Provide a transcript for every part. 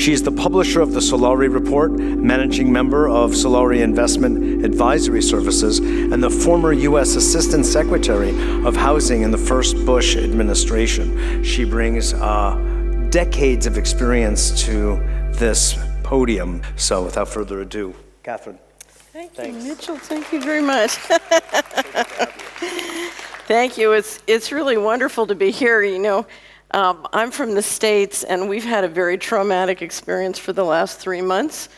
She is the publisher of the Solari Report, managing member of Solari Investment Advisory Services, and the former U.S. Assistant Secretary of Housing in the first Bush administration. She brings decades of experience to this podium. So without further ado, Catherine. Thank you, Mitchell. Thank you very much. Thank you. It's really wonderful to be here. You know, I'm from the States, and we've had a very traumatic experience for the last 3 months,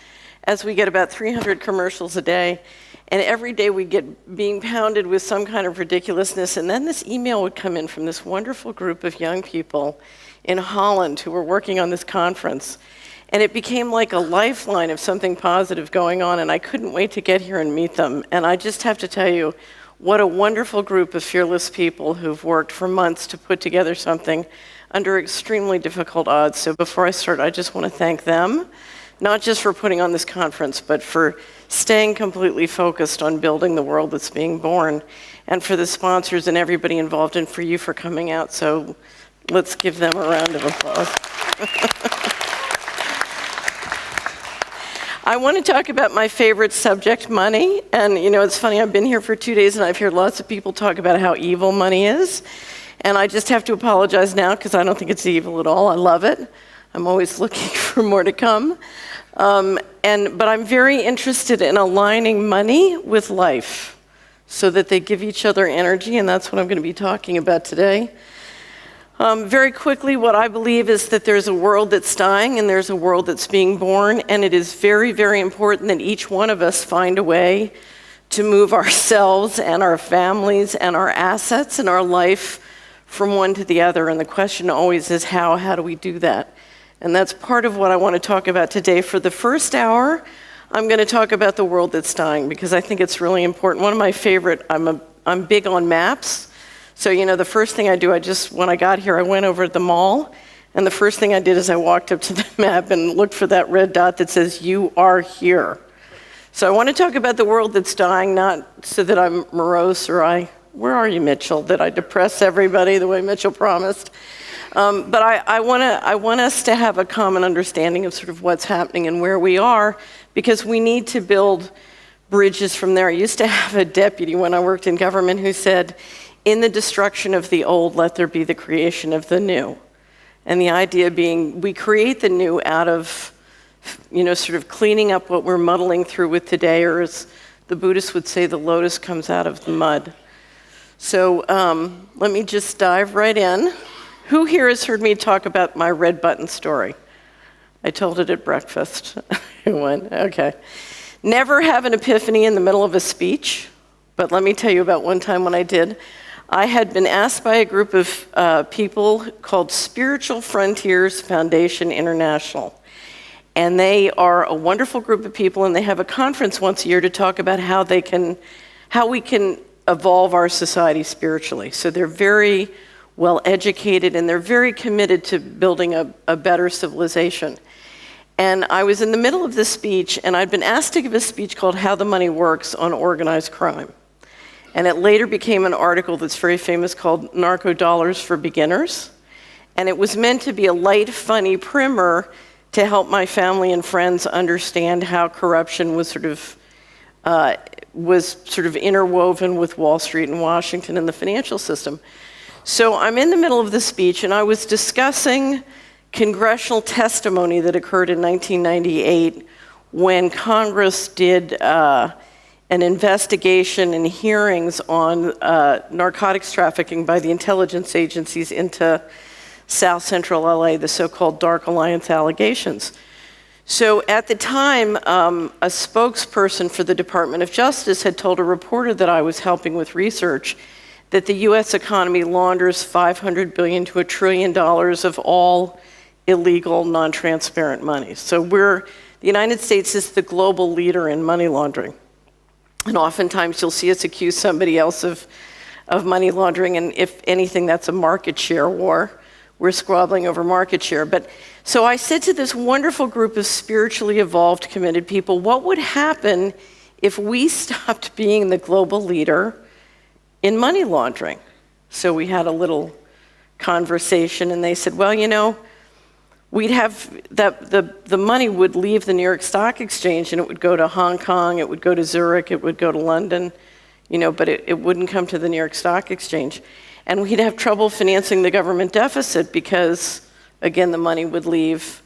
as we get about 300 commercials a day. And every day we get being pounded with some kind of ridiculousness. And then this email would come in from this wonderful group of young people in Holland who were working on this conference. And it became like a lifeline of something positive going on, and I couldn't wait to get here and meet them. And I just have to tell you, what a wonderful group of fearless people who've worked for months to put together something under extremely difficult odds. So before I start, I just want to thank them, not just for putting on this conference, but for staying completely focused on building the world that's being born, and for the sponsors and everybody involved, and for you for coming out. So let's give them a round of applause. I want to talk about my favorite subject, money. And you know, it's funny, I've been here for 2 days and I've heard lots of people talk about how evil money is. And I just have to apologize now because I don't think it's evil at all. I love it. I'm always looking for more to come. But I'm very interested in aligning money with life so that they give each other energy, and that's what I'm going to be talking about today. Very quickly, what I believe is that there's a world that's dying and there's a world that's being born, and it is very, very important that each one of us find a way to move ourselves and our families and our assets and our life from one to the other. And the question always is how do we do that? And that's part of what I want to talk about today. For the first hour, I'm going to talk about the world that's dying because I think it's really important. One of my favorite, I'm big on maps. So, you know, the first thing I do, when I got here, I went over to the mall, and the first thing I did is I walked up to the map and looked for that red dot that says, "You are here." So I want to talk about the world that's dying, not so that I'm morose or where are you, Mitchell, that I depress everybody the way Mitchell promised. But I want us to have a common understanding of sort of what's happening and where we are, because we need to build bridges from there. I used to have a deputy when I worked in government who said, "In the destruction of the old, let there be the creation of the new." And the idea being we create the new out of, you know, sort of cleaning up what we're muddling through with today, or as the Buddhists would say, the lotus comes out of the mud. So let me just dive right in. Who here has heard me talk about my red button story? I told it at breakfast. Went, okay. Never have an epiphany in the middle of a speech, but let me tell you about one time when I did. I had been asked by a group of people called Spiritual Frontiers Foundation International. And they are a wonderful group of people, and they have a conference once a year to talk about how we can evolve our society spiritually. So they're very well educated, and they're very committed to building a better civilization. And I was in the middle of this speech, and I'd been asked to give a speech called How the Money Works on Organized Crime. And it later became an article that's very famous called Narco Dollars for Beginners. And it was meant to be a light, funny primer to help my family and friends understand how corruption was sort of interwoven with Wall Street and Washington and the financial system. So I'm in the middle of the speech, and I was discussing congressional testimony that occurred in 1998 when Congress did an investigation and hearings on narcotics trafficking by the intelligence agencies into South Central LA, the so-called Dark Alliance allegations. So at the time, a spokesperson for the Department of Justice had told a reporter that I was helping with research that the US economy launders $500 billion to $1 trillion of all illegal, non-transparent money. So the United States is the global leader in money laundering. And oftentimes you'll see us accuse somebody else of money laundering, and if anything, that's a market share war. We're squabbling over market share. But so I said to this wonderful group of spiritually evolved, committed people, what would happen if we stopped being the global leader in money laundering? So we had a little conversation, and they said, well, you know, we'd have the money would leave the New York Stock Exchange and it would go to Hong Kong, it would go to Zurich, it would go to London, but it wouldn't come to the New York Stock Exchange. And we'd have trouble financing the government deficit because, again, the money would leave.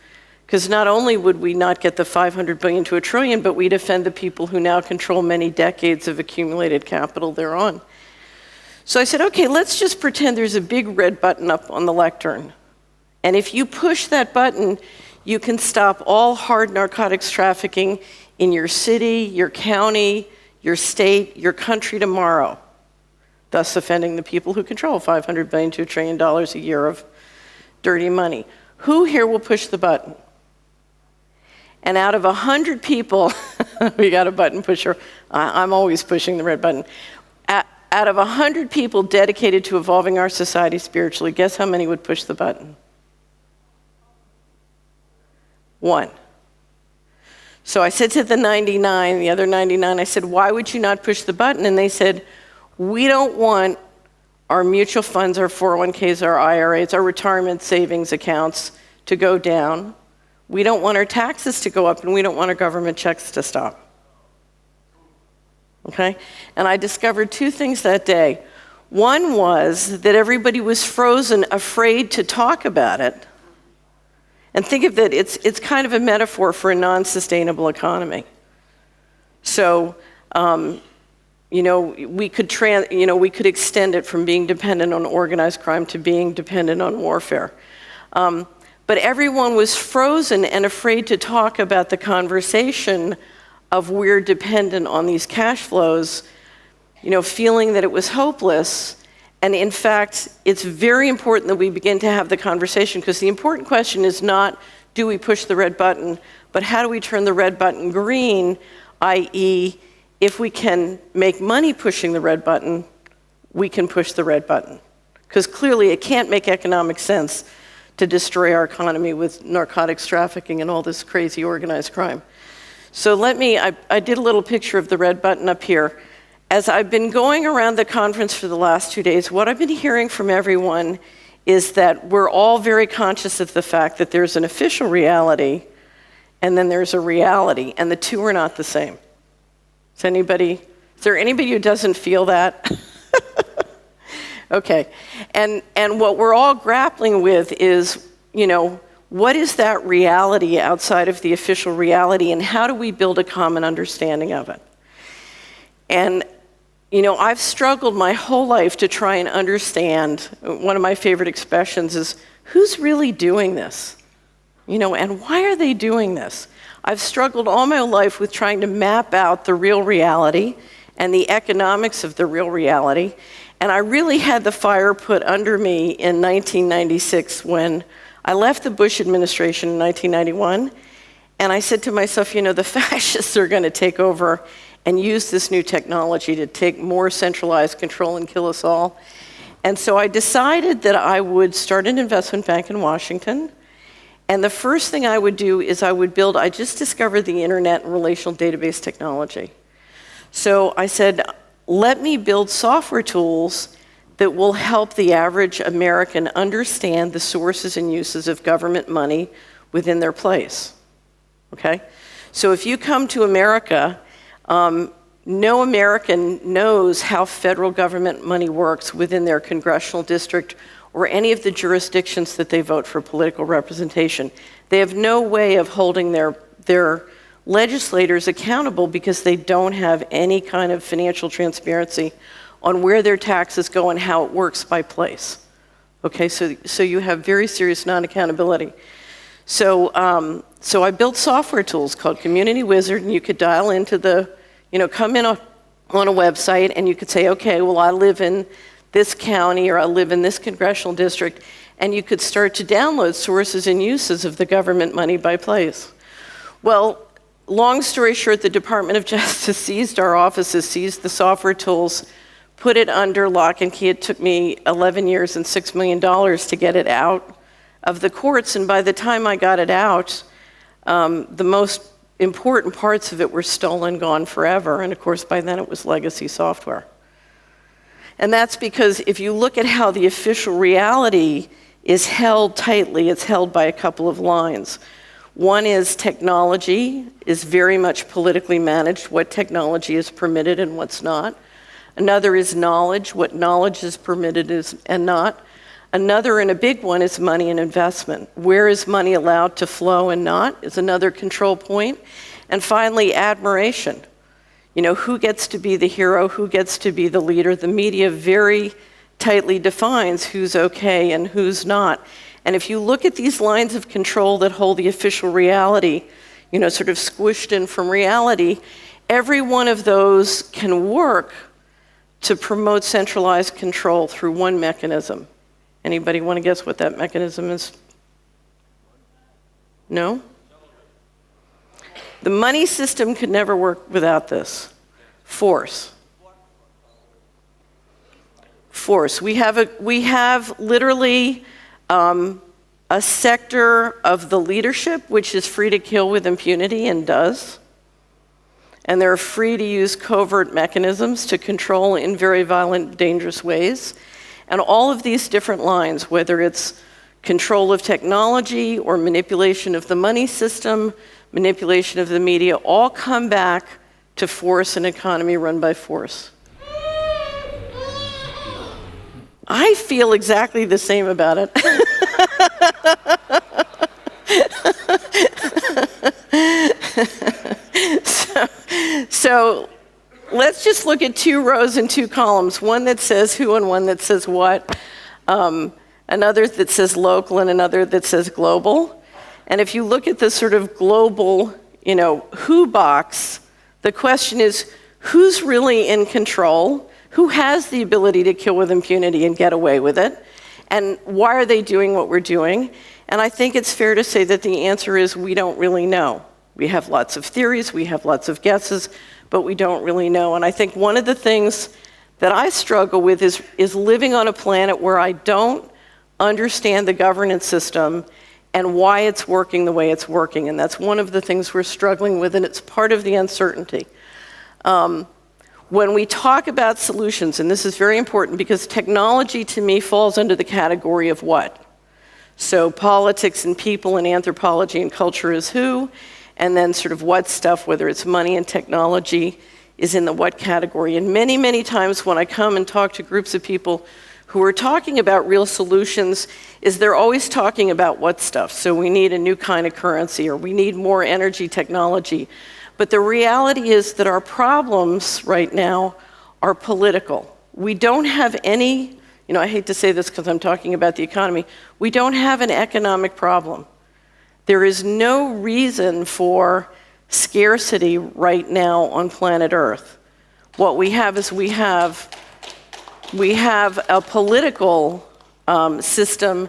Because not only would we not get the $500 billion to $1 trillion, but we'd offend the people who now control many decades of accumulated capital thereon. So I said, okay, let's just pretend there's a big red button up on the lectern. And if you push that button, you can stop all hard narcotics trafficking in your city, your county, your state, your country tomorrow, thus offending the people who control $500 billion to $1 trillion a year of dirty money. Who here will push the button? And out of 100 people, we got a button pusher. I'm always pushing the red button. Out of 100 people dedicated to evolving our society spiritually, guess how many would push the button? 1. So I said to the 99, the other 99, I said, why would you not push the button? And they said, we don't want our mutual funds, our 401ks, our IRAs, our retirement savings accounts to go down. We don't want our taxes to go up, and we don't want our government checks to stop. Okay? And I discovered 2 things that day. One was that everybody was frozen, afraid to talk about it. And think of that, it's kind of a metaphor for a non-sustainable economy. So, we could extend it from being dependent on organized crime to being dependent on warfare. But everyone was frozen and afraid to talk about the conversation of we're dependent on these cash flows, feeling that it was hopeless. And in fact, it's very important that we begin to have the conversation, because the important question is not, do we push the red button, but how do we turn the red button green, i.e., if we can make money pushing the red button, we can push the red button. Because clearly it can't make economic sense to destroy our economy with narcotics trafficking and all this crazy organized crime. So I did a little picture of the red button up here. As I've been going around the conference for the last 2 days, what I've been hearing from everyone is that we're all very conscious of the fact that there's an official reality and then there's a reality, and the two are not the same. Is there anybody who doesn't feel that? Okay, and what we're all grappling with is, what is that reality outside of the official reality, and how do we build a common understanding of it? And, I've struggled my whole life to try and understand, one of my favorite expressions is, who's really doing this? And why are they doing this? I've struggled all my life with trying to map out the real reality and the economics of the real reality. And I really had the fire put under me in 1996 when I left the Bush administration in 1991. And I said to myself, the fascists are going to take over and use this new technology to take more centralized control and kill us all. And so I decided that I would start an investment bank in Washington. And the first thing I would do is I just discovered the internet and relational database technology. So I said, let me build software tools that will help the average American understand the sources and uses of government money within their place. Okay? So if you come to America, no American knows how federal government money works within their congressional district or any of the jurisdictions that they vote for political representation. They have no way of holding their legislators accountable because they don't have any kind of financial transparency on where their taxes go and how it works by place. Okay, so you have very serious non-accountability. So I built software tools called Community Wizard, and you could dial into come in on a website, and you could say, okay, well, I live in this county, or I live in this congressional district, and you could start to download sources and uses of the government money by place. Well, long story short, the Department of Justice seized our offices, seized the software tools, put it under lock and key. It took me 11 years and $6 million to get it out of the courts, and by the time I got it out, the most important parts of it were stolen, gone forever, and of course by then it was legacy software. And that's because if you look at how the official reality is held tightly. It's held by a couple of lines. One is technology is very much politically managed, what technology is permitted and what's not. Another is knowledge, what knowledge is permitted and not. Another, and a big one, is money and investment. Where is money allowed to flow and not is another control point. And finally, admiration. Who gets to be the hero, who gets to be the leader? The media very tightly defines who's okay and who's not. And if you look at these lines of control that hold the official reality, sort of squished in from reality, every one of those can work to promote centralized control through one mechanism. Anybody want to guess what that mechanism is? No? The money system could never work without this. Force. Force. We have literally a sector of the leadership which is free to kill with impunity and does. And they're free to use covert mechanisms to control in very violent, dangerous ways. And all of these different lines, whether it's control of technology or manipulation of the money system, manipulation of the media, all come back to force an economy run by force. I feel exactly the same about it. So let's just look at 2 rows and 2 columns, one that says who and one that says what, another that says local and another that says global. And if you look at the sort of global, who box, the question is who's really in control, who has the ability to kill with impunity and get away with it, and why are they doing what we're doing? And I think it's fair to say that the answer is we don't really know. We have lots of theories, we have lots of guesses, but we don't really know. And I think one of the things that I struggle with is living on a planet where I don't understand the governance system and why it's working the way it's working. And that's one of the things we're struggling with, and it's part of the uncertainty. When we talk about solutions, and this is very important because technology to me falls under the category of what? So politics and people and anthropology and culture is who, and then sort of what stuff, whether it's money and technology, is in the what category. And many, many times when I come and talk to groups of people who are talking about real solutions, is they're always talking about what stuff. So we need a new kind of currency, or we need more energy technology. But the reality is that our problems right now are political. We don't have any, I hate to say this because I'm talking about the economy, we don't have an economic problem. There is no reason for scarcity right now on planet Earth. What we have is we have a political system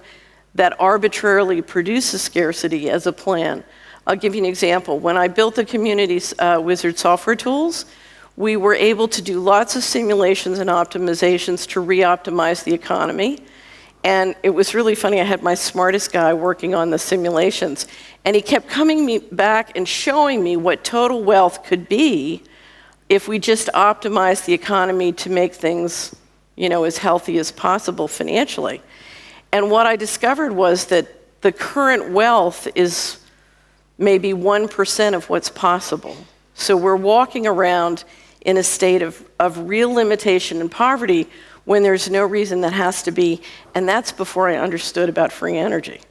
that arbitrarily produces scarcity as a plan. I'll give you an example. When I built the Community Wizard software tools, we were able to do lots of simulations and optimizations to re-optimize the economy. And it was really funny. I had my smartest guy working on the simulations, and he kept coming back and showing me what total wealth could be if we just optimized the economy to make things, as healthy as possible financially. And what I discovered was that the current wealth is maybe 1% of what's possible. So we're walking around in a state of real limitation and poverty when there's no reason that has to be, and that's before I understood about free energy.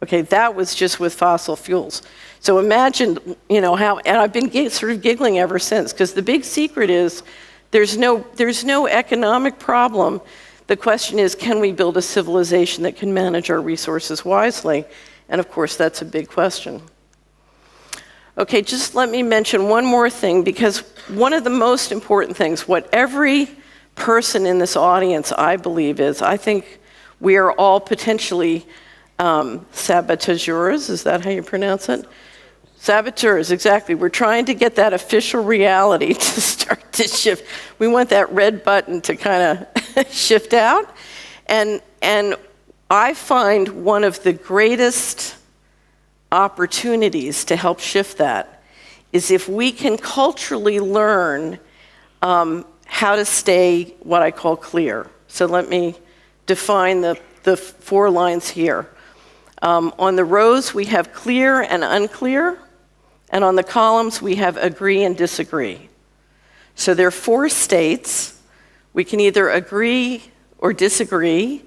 Okay, that was just with fossil fuels. So imagine, how, and I've been sort of giggling ever since, because the big secret is there's no economic problem. The question is, can we build a civilization that can manage our resources wisely? And of course, that's a big question. Okay, just let me mention one more thing, because one of the most important things, what every person in this audience, I believe, I think we are all potentially saboteurs. Is that how you pronounce it? Saboteurs, exactly. We're trying to get that official reality to start to shift. We want that red button to kind of shift out. And I find one of the greatest opportunities to help shift that is if we can culturally learn how to stay what I call clear. So let me define the the 4 lines here. On the rows, we have clear and unclear, and on the columns, we have agree and disagree. So there are 4 states. We can either agree or disagree,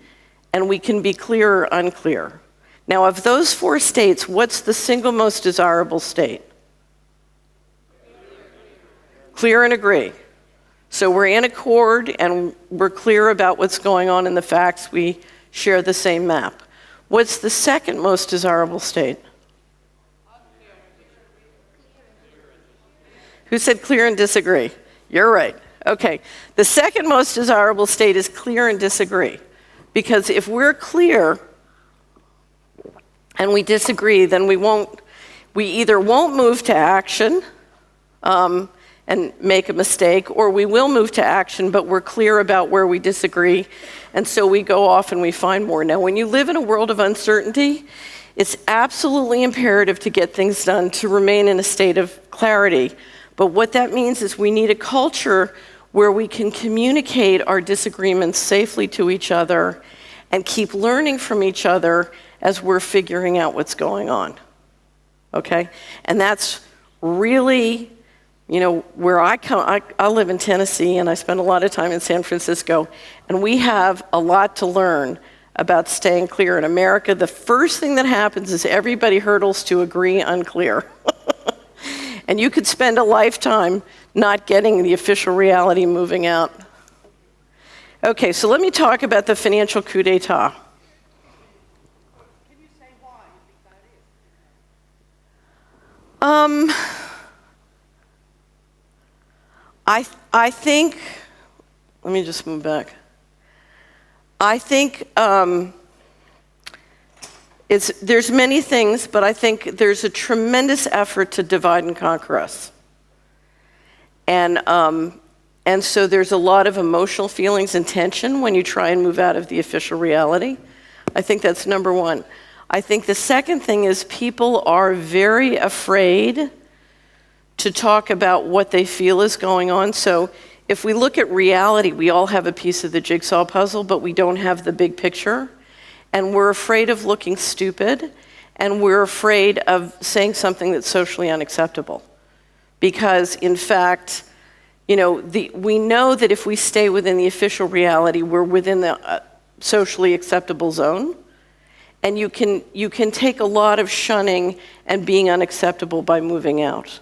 and we can be clear or unclear. Now, of those 4 states, what's the single most desirable state? Clear and agree. So we're in accord, and we're clear about what's going on in the facts. We share the same map. What's the second most desirable state? Who said clear and disagree? You're right. Okay. The second most desirable state is clear and disagree. Because if we're clear and we disagree, then we either won't move to action and make a mistake, or we will move to action, but we're clear about where we disagree, and so we go off and we find more. Now, when you live in a world of uncertainty, it's absolutely imperative to get things done, to remain in a state of clarity. But what that means is we need a culture where we can communicate our disagreements safely to each other and keep learning from each other as we're figuring out what's going on. Okay? And that's really, where I come. I live in Tennessee, and I spend a lot of time in San Francisco, and we have a lot to learn about staying clear. In America, the first thing that happens is everybody hurdles to agree unclear. And you could spend a lifetime not getting the official reality moving out. Okay, so let me talk about the financial coup d'etat. Can you say why you think that is? I think, let me just move back. I think there's many things, but I think there's a tremendous effort to divide and conquer us. And so there's a lot of emotional feelings and tension when you try and move out of the official reality. I think that's number one. I think the second thing is people are very afraid to talk about what they feel is going on. So if we look at reality, we all have a piece of the jigsaw puzzle, but we don't have the big picture. And we're afraid of looking stupid, and we're afraid of saying something that's socially unacceptable. Because, in fact, we know that if we stay within the official reality, we're within the socially acceptable zone. And you can take a lot of shunning and being unacceptable by moving out.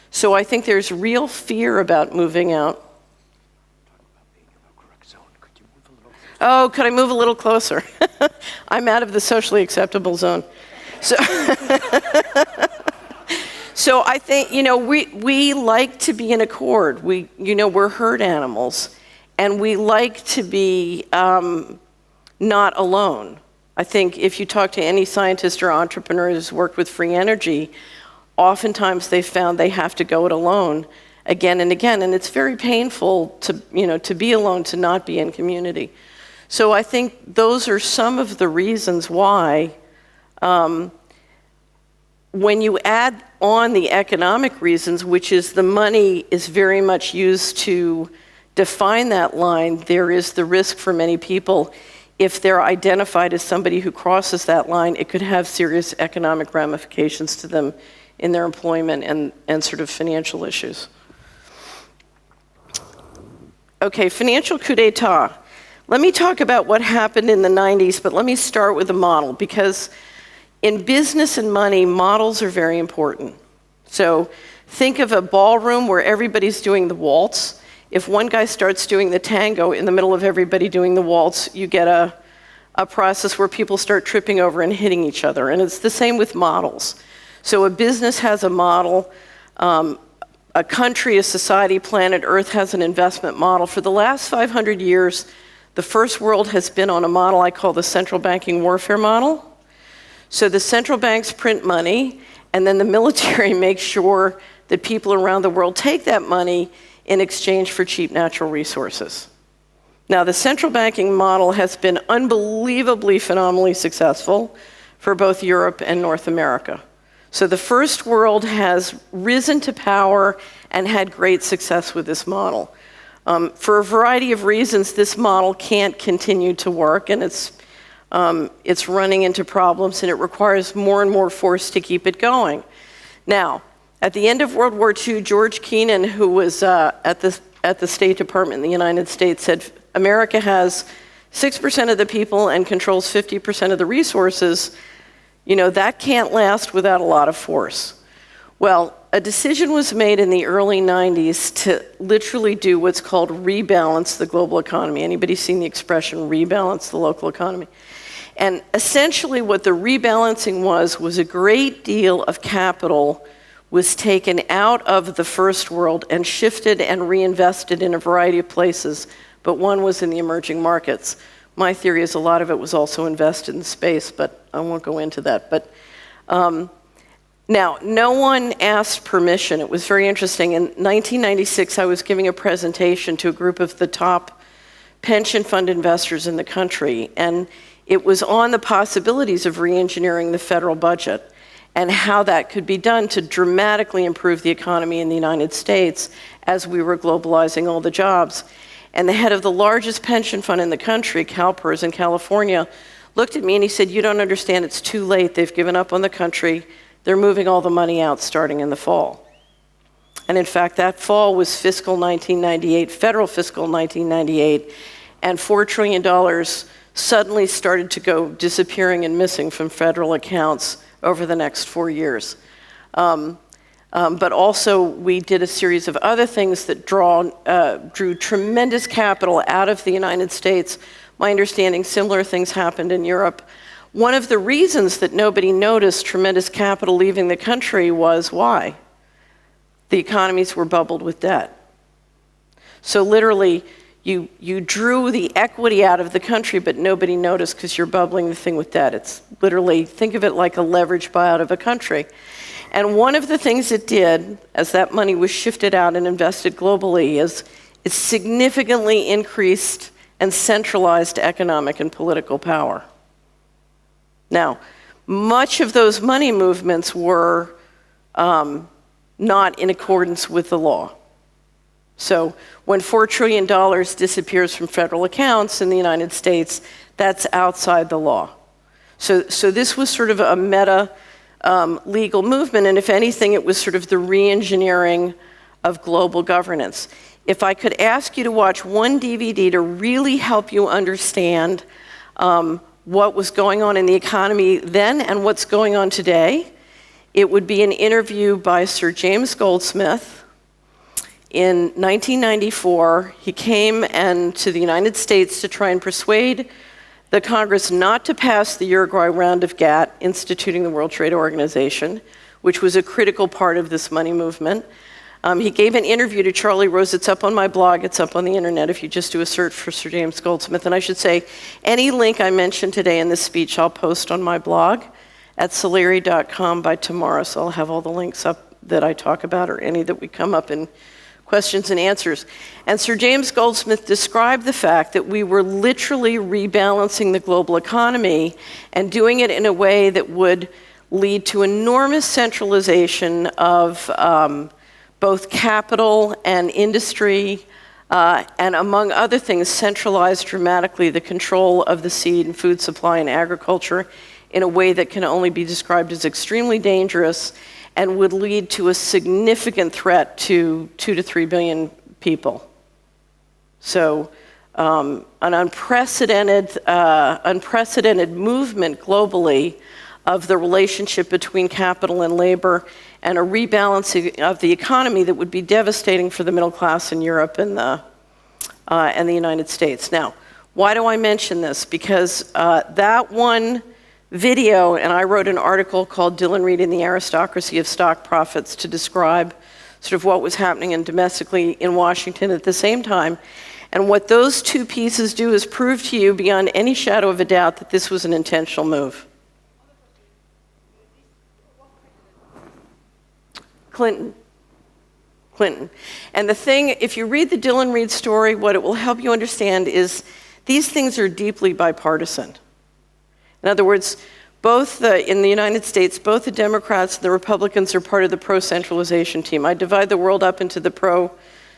So I think there's real fear about moving out. Oh, could I move a little closer? I'm out of the socially acceptable zone. So, so I think, we like to be in accord. We're herd animals, and we like to be not alone. I think if you talk to any scientist or entrepreneur who's worked with free energy, oftentimes they found they have to go it alone again and again, and it's very painful to be alone, to not be in community. So I think those are some of the reasons why, when you add on the economic reasons, which is the money is very much used to define that line, there is the risk for many people. If they're identified as somebody who crosses that line, it could have serious economic ramifications to them in their employment and sort of financial issues. Okay, financial coup d'etat. Let me talk about what happened in the 90s, but let me start with a model, because in business and money, models are very important. So think of a ballroom where everybody's doing the waltz. If one guy starts doing the tango in the middle of everybody doing the waltz, you get a process where people start tripping over and hitting each other. And it's the same with models. So a business has a model, a country, a society, planet Earth has an investment model. For the last 500 years, the first world has been on a model I call the central banking warfare model. So the central banks print money, and then the military makes sure that people around the world take that money in exchange for cheap natural resources. Now, the central banking model has been unbelievably, phenomenally successful for both Europe and North America. So the first world has risen to power and had great success with this model. For a variety of reasons, this model can't continue to work, and it's It's running into problems, and it requires more and more force to keep it going. Now, at the end of World War II, George Kennan, who was at the State Department in the United States, said America has 6% of the people and controls 50% of the resources. That can't last without a lot of force. Well, a decision was made in the early 90s to literally do what's called rebalance the global economy. Anybody seen the expression rebalance the local economy? And essentially what the rebalancing was a great deal of capital was taken out of the first world and shifted and reinvested in a variety of places, but one was in the emerging markets. My theory is a lot of it was also invested in space, but I won't go into that. But now, no one asked permission. It was very interesting. In 1996, I was giving a presentation to a group of the top pension fund investors in the country, and it was on the possibilities of re-engineering the federal budget and how that could be done to dramatically improve the economy in the United States as we were globalizing all the jobs. And the head of the largest pension fund in the country, CalPERS in California, looked at me and he said, "You don't understand, it's too late. They've given up on the country. They're moving all the money out starting in the fall." And in fact, that fall was fiscal 1998, federal fiscal 1998, and $4 trillion suddenly started to go disappearing and missing from federal accounts over the next 4 years. But also, we did a series of other things that drew tremendous capital out of the United States. My understanding, similar things happened in Europe. One of the reasons that nobody noticed tremendous capital leaving the country was why? The economies were bubbled with debt. So literally, you drew the equity out of the country, but nobody noticed because you're bubbling the thing with debt. It's literally, think of it like a leverage buyout of a country. And one of the things it did, as that money was shifted out and invested globally, is it significantly increased and centralized economic and political power. Now, much of those money movements were not in accordance with the law. So when $4 trillion disappears from federal accounts in the United States, that's outside the law. So this was sort of a meta legal movement, and if anything, it was sort of the re-engineering of global governance. If I could ask you to watch one DVD to really help you understand what was going on in the economy then and what's going on today, it would be an interview by Sir James Goldsmith. In 1994, he came to the United States to try and persuade the Congress not to pass the Uruguay round of GATT, instituting the World Trade Organization, which was a critical part of this money movement. He gave an interview to Charlie Rose. It's up on my blog. It's up on the internet if you just do a search for Sir James Goldsmith. And I should say, any link I mentioned today in this speech, I'll post on my blog at Solari.com by tomorrow. So I'll have all the links up that I talk about or any that we come up in questions and answers. And Sir James Goldsmith described the fact that we were literally rebalancing the global economy and doing it in a way that would lead to enormous centralization of both capital and industry, and among other things, centralized dramatically the control of the seed and food supply and agriculture in a way that can only be described as extremely dangerous and would lead to a significant threat to 2 to 3 billion people. So an unprecedented movement globally of the relationship between capital and labor, and a rebalancing of the economy that would be devastating for the middle class in Europe and the United States. Now, why do I mention this? Because that one video, and I wrote an article called Dylan Reed and the Aristocracy of Stock Profits to describe sort of what was happening domestically in Washington at the same time. And what those two pieces do is prove to you beyond any shadow of a doubt that this was an intentional move. Clinton. And the thing, if you read the Dylan Reed story, what it will help you understand is these things are deeply bipartisan. In other words, in the United States, both the Democrats and the Republicans are part of the pro-centralization team. I divide the world up into the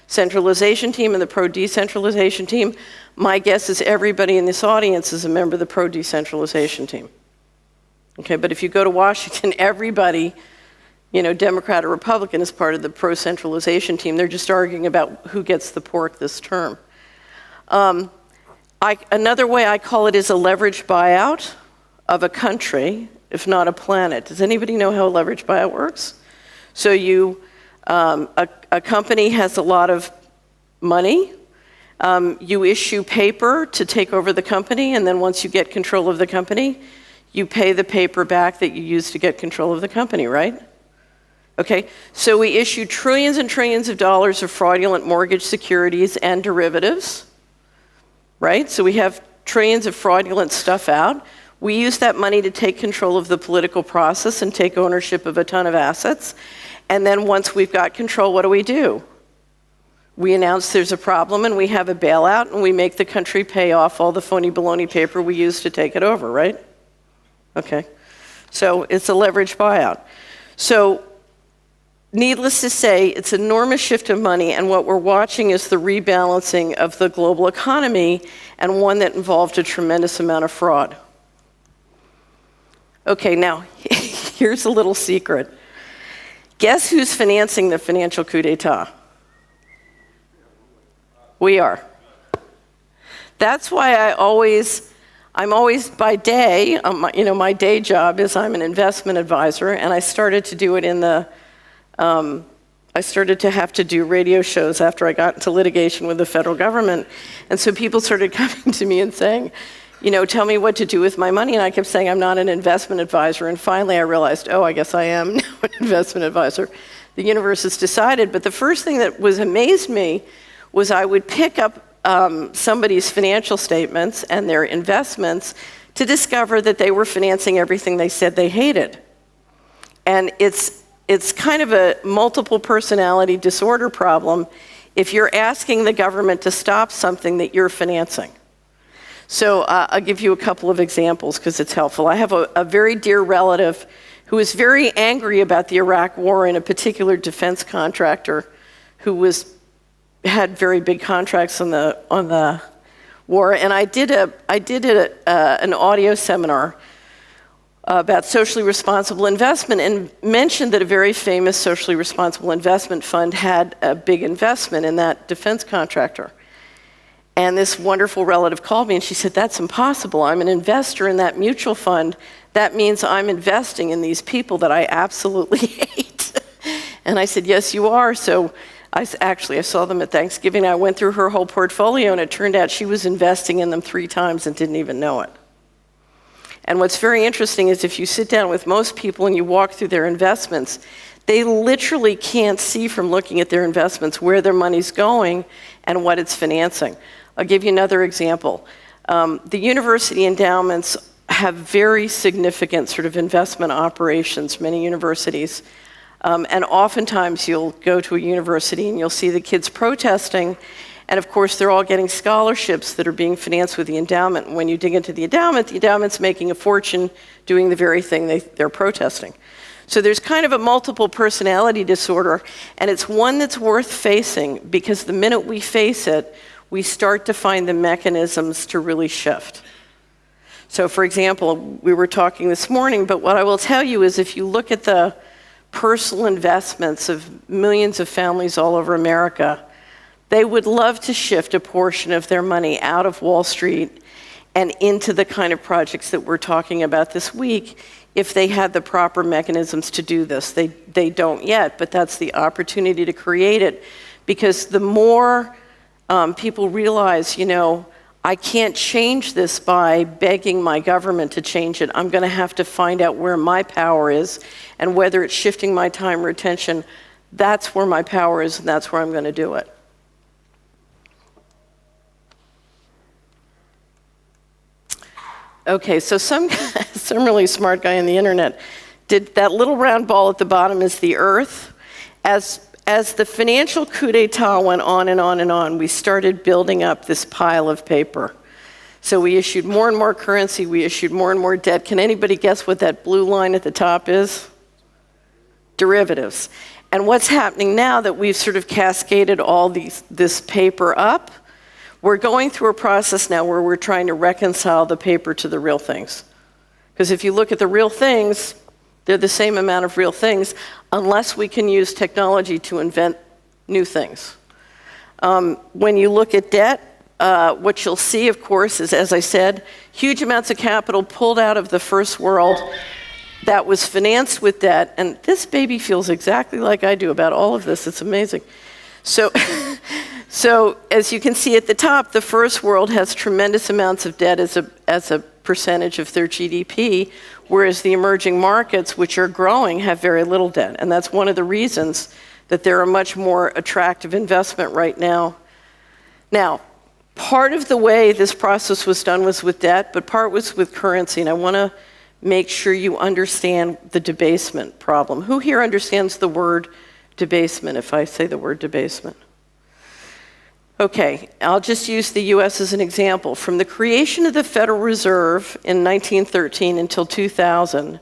pro-centralization team and the pro-decentralization team. My guess is everybody in this audience is a member of the pro-decentralization team. Okay, but if you go to Washington, everybody, Democrat or Republican, is part of the pro-centralization team. They're just arguing about who gets the pork this term. Another way I call it is a leveraged buyout of a country, if not a planet. Does anybody know how a leveraged buyout works? So a company has a lot of money. You issue paper to take over the company, and then once you get control of the company, you pay the paper back that you used to get control of the company, right? Okay, so we issue trillions and trillions of dollars of fraudulent mortgage securities and derivatives, right? So we have trillions of fraudulent stuff out. We use that money to take control of the political process and take ownership of a ton of assets. And then once we've got control, what do? We announce there's a problem and we have a bailout and we make the country pay off all the phony baloney paper we used to take it over, right? Okay, so it's a leveraged buyout. So needless to say, it's an enormous shift of money, and what we're watching is the rebalancing of the global economy, and one that involved a tremendous amount of fraud. Okay, now, here's a little secret. Guess who's financing the financial coup d'etat? We are. That's why I'm always by day, my day job is I'm an investment advisor, and I started to do it I started to have to do radio shows after I got into litigation with the federal government. And so people started coming to me and saying, tell me what to do with my money. And I kept saying, I'm not an investment advisor. And finally I realized, I guess I am now an investment advisor. The universe has decided. But the first thing that amazed me was I would pick up somebody's financial statements and their investments to discover that they were financing everything they said they hated. And it's kind of a multiple personality disorder problem if you're asking the government to stop something that you're financing. So I'll give you a couple of examples because it's helpful. I have a very dear relative who was very angry about the Iraq war and a particular defense contractor who had very big contracts on the war. And I did an audio seminar about socially responsible investment and mentioned that a very famous socially responsible investment fund had a big investment in that defense contractor. And this wonderful relative called me and she said, that's impossible. I'm an investor in that mutual fund. That means I'm investing in these people that I absolutely hate. And I said, yes, you are. So I saw them at Thanksgiving. I went through her whole portfolio and it turned out she was investing in them 3 times and didn't even know it. And what's very interesting is if you sit down with most people and you walk through their investments, they literally can't see from looking at their investments where their money's going and what it's financing. I'll give you another example. The university endowments have very significant sort of investment operations, many universities. And oftentimes you'll go to a university and you'll see the kids protesting. And of course, they're all getting scholarships that are being financed with the endowment. And when you dig into the endowment's making a fortune doing the very thing they're protesting. So there's kind of a multiple personality disorder, and it's one that's worth facing because the minute we face it, we start to find the mechanisms to really shift. So for example, we were talking this morning, but what I will tell you is if you look at the personal investments of millions of families all over America, they would love to shift a portion of their money out of Wall Street and into the kind of projects that we're talking about this week if they had the proper mechanisms to do this. They don't yet, but that's the opportunity to create it. Because the more people realize, I can't change this by begging my government to change it. I'm going to have to find out where my power is and whether it's shifting my time or attention. That's where my power is, and that's where I'm going to do it. Okay, so some really smart guy on the internet did that little round ball at the bottom is the Earth. As the financial coup d'etat went on and on and on, we started building up this pile of paper. So we issued more and more currency, we issued more and more debt. Can anybody guess what that blue line at the top is? Derivatives. And what's happening now that we've sort of cascaded all this paper up, we're going through a process now where we're trying to reconcile the paper to the real things. Because if you look at the real things, they're the same amount of real things, unless we can use technology to invent new things. When you look at debt, what you'll see, of course, is, as I said, huge amounts of capital pulled out of the first world that was financed with debt. And this baby feels exactly like I do about all of this. It's amazing. So, so as you can see at the top, the first world has tremendous amounts of debt as a percentage of their GDP, whereas the emerging markets, which are growing, have very little debt. And that's one of the reasons that they're a much more attractive investment right now. Now, part of the way this process was done was with debt, but part was with currency. And I want to make sure you understand the debasement problem. Who here understands the word debasement if I say the word debasement? Okay, I'll just use the US as an example. From the creation of the Federal Reserve in 1913 until 2000,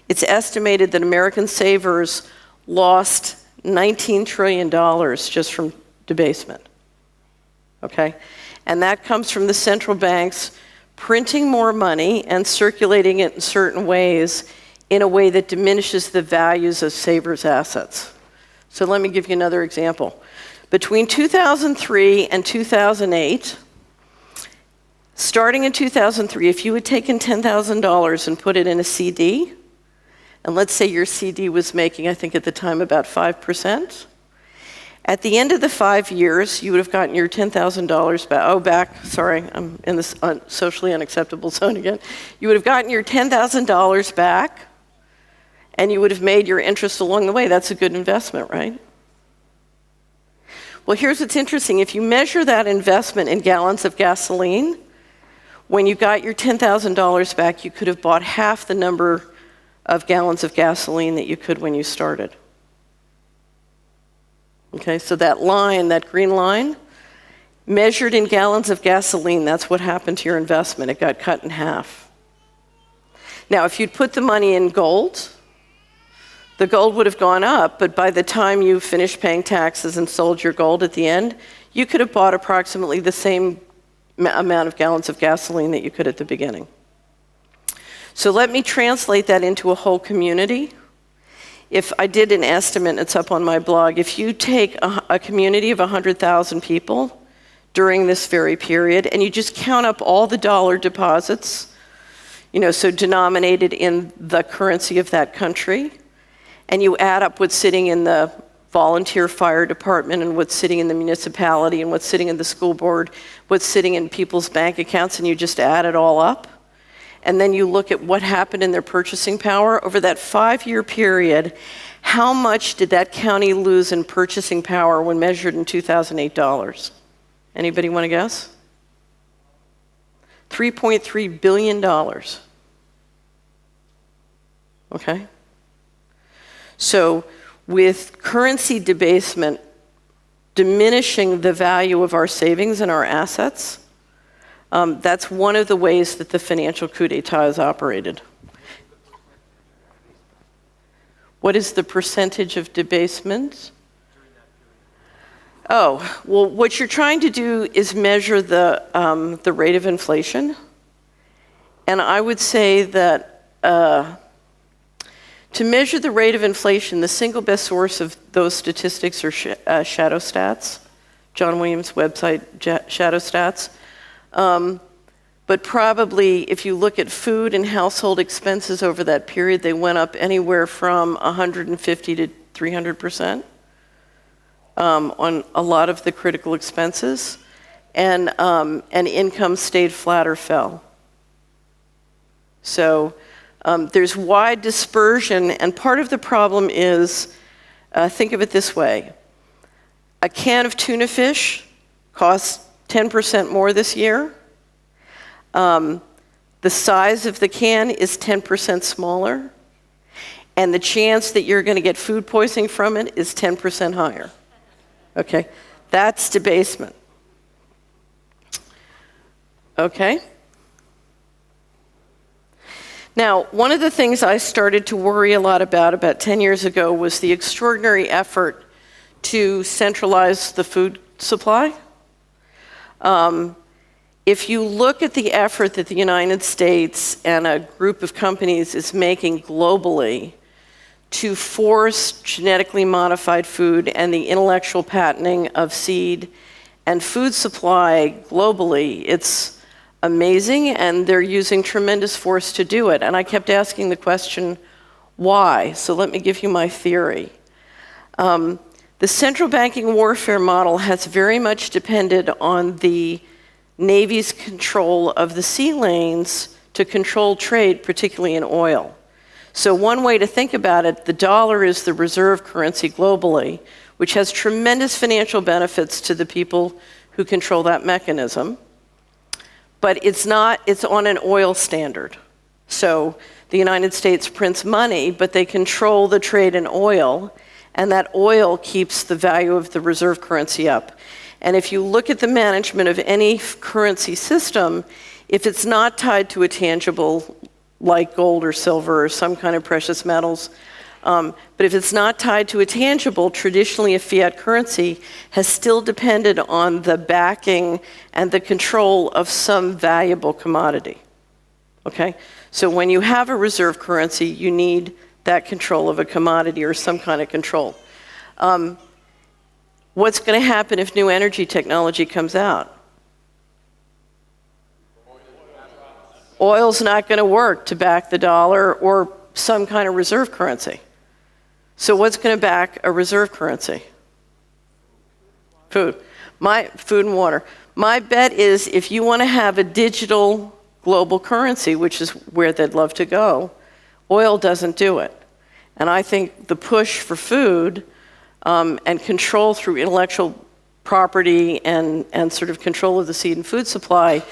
it's estimated that American savers lost $19 trillion just from debasement. Okay? And that comes from the central banks printing more money and circulating it in certain ways in a way that diminishes the values of savers' assets. So let me give you another example. Between 2003 and 2008, starting in 2003, if you had taken $10,000 and put it in a CD, and let's say your CD was making, I think at the time, about 5%, at the end of the 5 years, you would have gotten your $10,000 back. Oh, back, sorry, I'm in this socially unacceptable zone again. You would have gotten your $10,000 back, and you would have made your interest along the way. That's a good investment, right? Well, here's what's interesting. If you measure that investment in gallons of gasoline, when you got your $10,000 back, you could have bought half the number of gallons of gasoline that you could when you started. Okay, so that line, that green line, measured in gallons of gasoline, that's what happened to your investment. It got cut in half. Now, if you'd put the money in gold, the gold would have gone up, but by the time you finished paying taxes and sold your gold at the end, you could have bought approximately the same amount of gallons of gasoline that you could at the beginning. So let me translate that into a whole community. If I did an estimate, it's up on my blog, if you take a community of 100,000 people during this very period, and you just count up all the dollar deposits, so denominated in the currency of that country, and you add up what's sitting in the volunteer fire department and what's sitting in the municipality and what's sitting in the school board, what's sitting in people's bank accounts, and you just add it all up, and then you look at what happened in their purchasing power over that 5-year period, how much did that county lose in purchasing power when measured in 2008 dollars? Anybody want to guess? $3.3 billion. Okay? So with currency debasement diminishing the value of our savings and our assets, that's one of the ways that the financial coup d'etat is operated. What is the percentage of debasement? Oh, well, what you're trying to do is measure the rate of inflation. And I would say that to measure the rate of inflation, the single best source of those statistics are Shadow Stats, John Williams' website, Shadow Stats. But probably if you look at food and household expenses over that period, they went up anywhere from 150 to 300% on a lot of the critical expenses, and income stayed flat or fell. So there's wide dispersion, and part of the problem is, think of it this way. A can of tuna fish costs 10% more this year. The size of the can is 10% smaller, and the chance that you're going to get food poisoning from it is 10% higher. Okay? That's debasement. Okay? Now, one of the things I started to worry a lot about 10 years ago was the extraordinary effort to centralize the food supply. If you look at the effort that the United States and a group of companies is making globally to force genetically modified food and the intellectual patenting of seed and food supply globally, it's amazing, and they're using tremendous force to do it. And I kept asking the question, why? So let me give you my theory. The central banking warfare model has very much depended on the Navy's control of the sea lanes to control trade, particularly in oil. So one way to think about it, the dollar is the reserve currency globally, which has tremendous financial benefits to the people who control that mechanism. But it's on an oil standard. So the United States prints money, but they control the trade in oil, and that oil keeps the value of the reserve currency up. And if you look at the management of any currency system, if it's not tied to a tangible like gold or silver or some kind of precious metals, but if it's not tied to a tangible, traditionally a fiat currency has still depended on the backing and the control of some valuable commodity. Okay? So when you have a reserve currency, you need that control of a commodity or some kind of control. What's going to happen if new energy technology comes out? Oil's not going to work to back the dollar or some kind of reserve currency. So what's going to back a reserve currency? Food. Food and water. My bet is if you want to have a digital global currency, which is where they'd love to go, oil doesn't do it. And I think the push for food and control through intellectual property and sort of control of the seed and food supply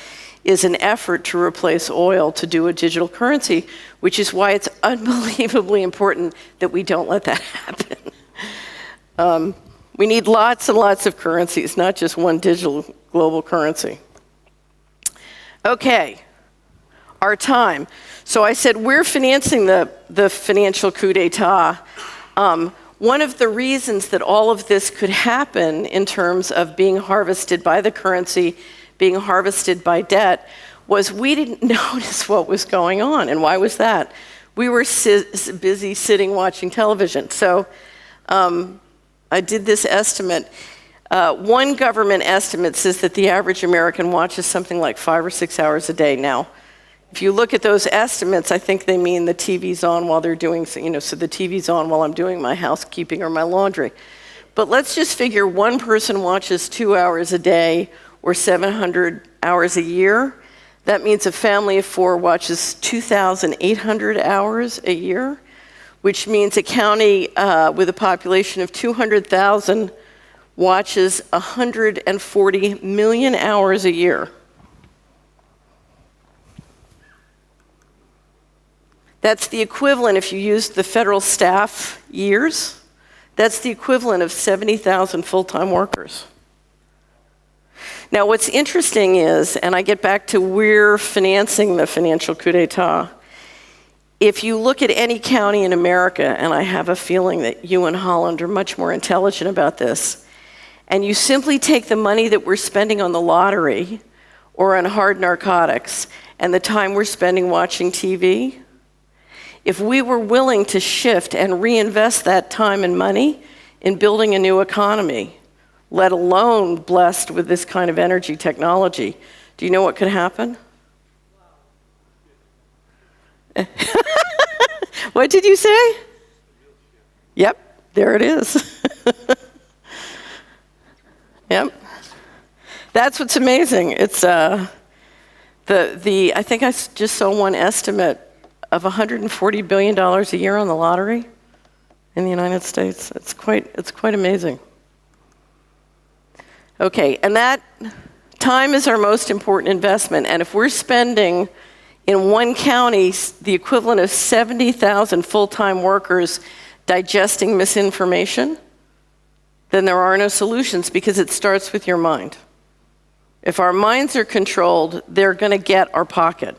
is an effort to replace oil to do a digital currency, which is why it's unbelievably important that we don't let that happen. We need lots and lots of currencies, not just one digital global currency. Okay, our time. So I said we're financing the financial coup d'etat. One of the reasons that all of this could happen in terms of being harvested by the currency, being harvested by debt, was we didn't notice what was going on. And why was that? We were busy sitting watching television. So I did this estimate. One government estimate says that the average American watches something like 5 or 6 hours a day. Now, if you look at those estimates, I think they mean the TV's on while they're doing, so the TV's on while I'm doing my housekeeping or my laundry. But let's just figure one person watches 2 hours a day or 700 hours a year. That means a family of 4 watches 2,800 hours a year, which means a county with a population of 200,000 watches 140 million hours a year. That's the equivalent, if you use the federal staff years, that's the equivalent of 70,000 full-time workers. Now, what's interesting is, and I get back to we're financing the financial coup d'etat, if you look at any county in America, and I have a feeling that you and Holland are much more intelligent about this, and you simply take the money that we're spending on the lottery or on hard narcotics and the time we're spending watching TV, if we were willing to shift and reinvest that time and money in building a new economy, let alone blessed with this kind of energy technology, do you know what could happen? What did you say? Yep, there it is. Yep. That's what's amazing. It's I think I just saw one estimate of $140 billion a year on the lottery in the United States. It's quite amazing. Okay, and that time is our most important investment. And if we're spending in one county the equivalent of 70,000 full-time workers digesting misinformation, then there are no solutions because it starts with your mind. If our minds are controlled, they're going to get our pocket.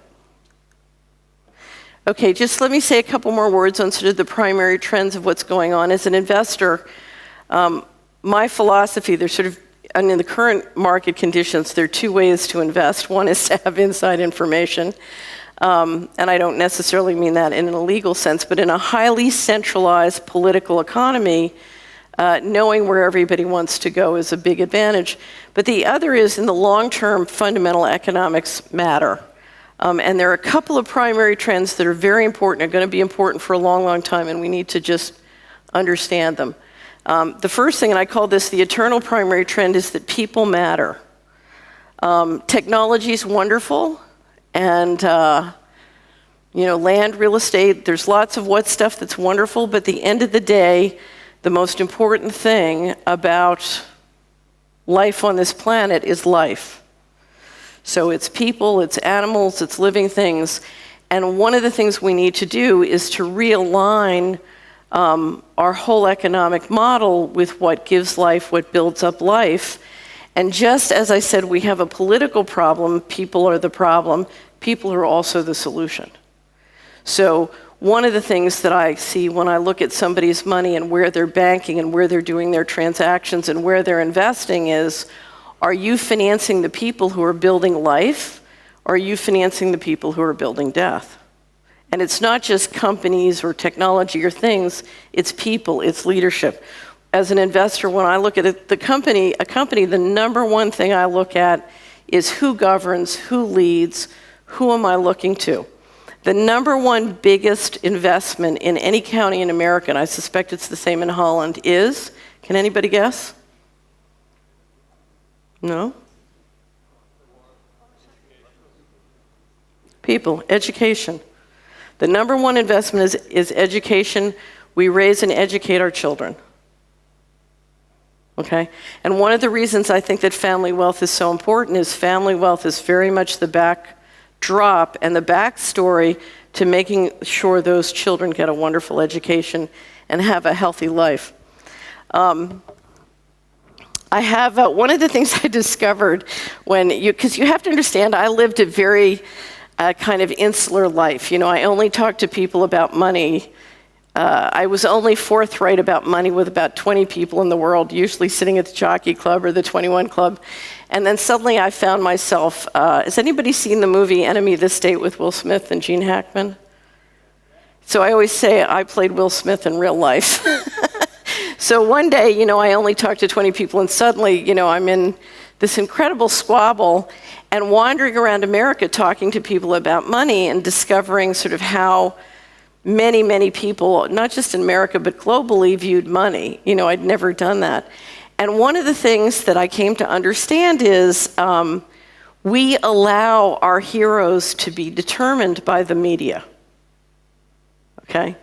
Okay, just let me say a couple more words on sort of the primary trends of what's going on. As an investor, my philosophy, there's sort of, and in the current market conditions, there are two ways to invest. One is to have inside information, and I don't necessarily mean that in an illegal sense, but in a highly centralized political economy, knowing where everybody wants to go is a big advantage. But the other is, in the long term, fundamental economics matter. And there are a couple of primary trends that are very important, are going to be important for a long, long time, and we need to just understand them. The first thing, and I call this the eternal primary trend, is that people matter. Technology is wonderful, and land, real estate, there's lots of what stuff that's wonderful, but at the end of the day, the most important thing about life on this planet is life. So it's people, it's animals, it's living things. And one of the things we need to do is to realign our whole economic model with what gives life, what builds up life. And just as I said, we have a political problem, people are the problem, people are also the solution. So one of the things that I see when I look at somebody's money and where they're banking and where they're doing their transactions and where they're investing is, are you financing the people who are building life, or are you financing the people who are building death? And it's not just companies or technology or things, it's people, it's leadership. As an investor, when I look at a company, the number one thing I look at is who governs, who leads, who am I looking to? The number one biggest investment in any county in America, and I suspect it's the same in Holland, is, can anybody guess? No? People, education. The number one investment is education. We raise and educate our children. Okay? And one of the reasons I think that family wealth is so important is family wealth is very much the backdrop and the backstory to making sure those children get a wonderful education and have a healthy life. I have one of the things I discovered because you have to understand, I lived a very kind of insular life. I only talked to people about money. I was only forthright about money with about 20 people in the world, usually sitting at the Jockey Club or the 21 Club. And then suddenly I found myself, has anybody seen the movie Enemy of the State with Will Smith and Gene Hackman? So I always say I played Will Smith in real life. So one day, I only talked to 20 people, and suddenly, I'm in this incredible squabble and wandering around America talking to people about money and discovering sort of how many, many people, not just in America, but globally, viewed money. I'd never done that. And one of the things that I came to understand is we allow our heroes to be determined by the media. Okay?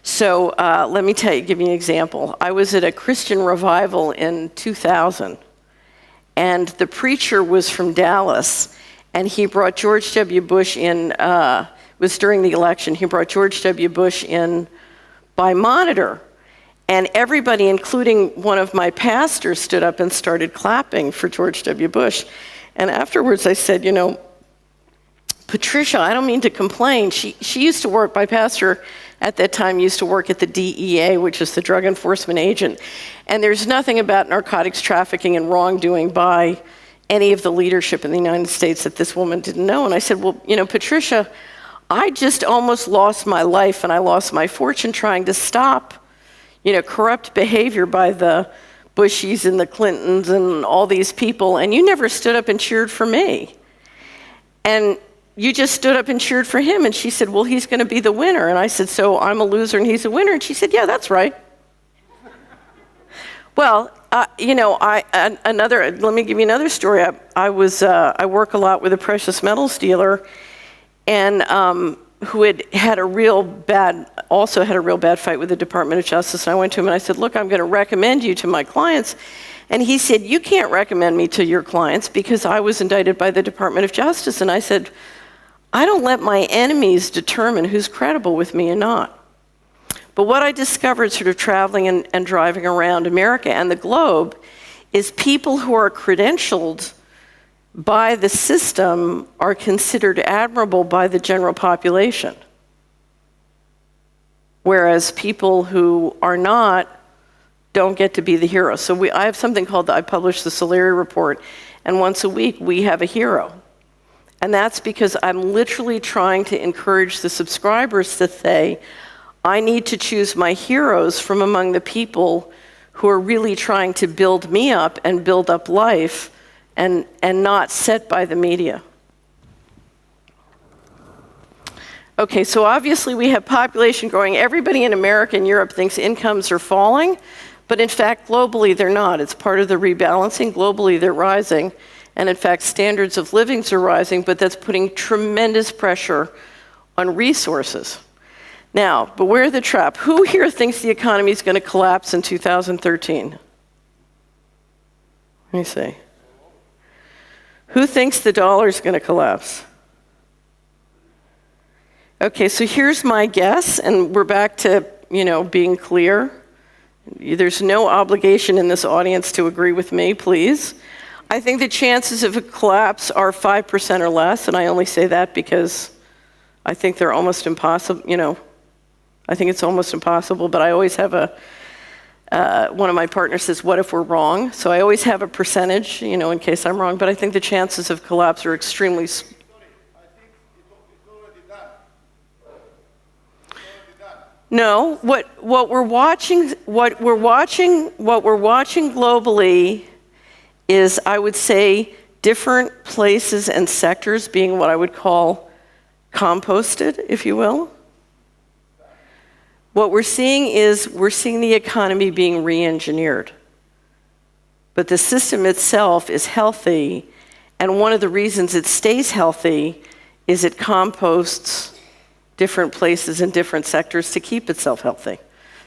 So let me give you an example. I was at a Christian revival in 2000, and the preacher was from Dallas, and he brought George W. Bush in, it was during the election, he brought George W. Bush in by monitor. And everybody, including one of my pastors, stood up and started clapping for George W. Bush. And afterwards I said, Patricia, I don't mean to complain. She used to work, my pastor at that time used to work at the DEA, which is the Drug Enforcement Agent. And there's nothing about narcotics trafficking and wrongdoing by any of the leadership in the United States that this woman didn't know. And I said, well, Patricia, I just almost lost my life and I lost my fortune trying to stop, corrupt behavior by the Bushies and the Clintons and all these people, and you never stood up and cheered for me. And you just stood up and cheered for him. And she said, well, he's going to be the winner. And I said, so I'm a loser and he's a winner? And she said, yeah, that's right. Well, let me give you another story. I work a lot with a precious metals dealer, and who had a real bad fight with the Department of Justice. And I went to him and I said, look, I'm going to recommend you to my clients. And he said, you can't recommend me to your clients because I was indicted by the Department of Justice. And I said, I don't let my enemies determine who's credible with me and not. But what I discovered sort of traveling and driving around America and the globe is people who are credentialed by the system are considered admirable by the general population. whereas people who are not don't get to be the hero. So I have something called, I publish the Solari Report, and once a week we have a hero. And that's because I'm literally trying to encourage the subscribers to say, I need to choose my heroes from among the people who are really trying to build me up and build up life and not set by the media. Okay, so obviously we have population growing. Everybody in America and Europe thinks incomes are falling, but in fact, globally they're not. It's part of the rebalancing. Globally, they're rising. And in fact, standards of living are rising, but that's putting tremendous pressure on resources. Now, beware the trap. Who here thinks the economy is going to collapse in 2013? Let me see. Who thinks the dollar is going to collapse? Okay, so here's my guess, and we're back to, being clear. There's no obligation in this audience to agree with me, please. I think the chances of a collapse are 5% or less, and I only say that because I think they're almost impossible, I think it's almost impossible, but I always have one of my partners says, what if we're wrong? So I always have a percentage, in case I'm wrong, but I think the chances of collapse are extremely small. No, what we're watching globally is, I would say, different places and sectors being what I would call composted, if you will. What we're seeing is the economy being re-engineered. But the system itself is healthy, and one of the reasons it stays healthy is it composts different places and different sectors to keep itself healthy.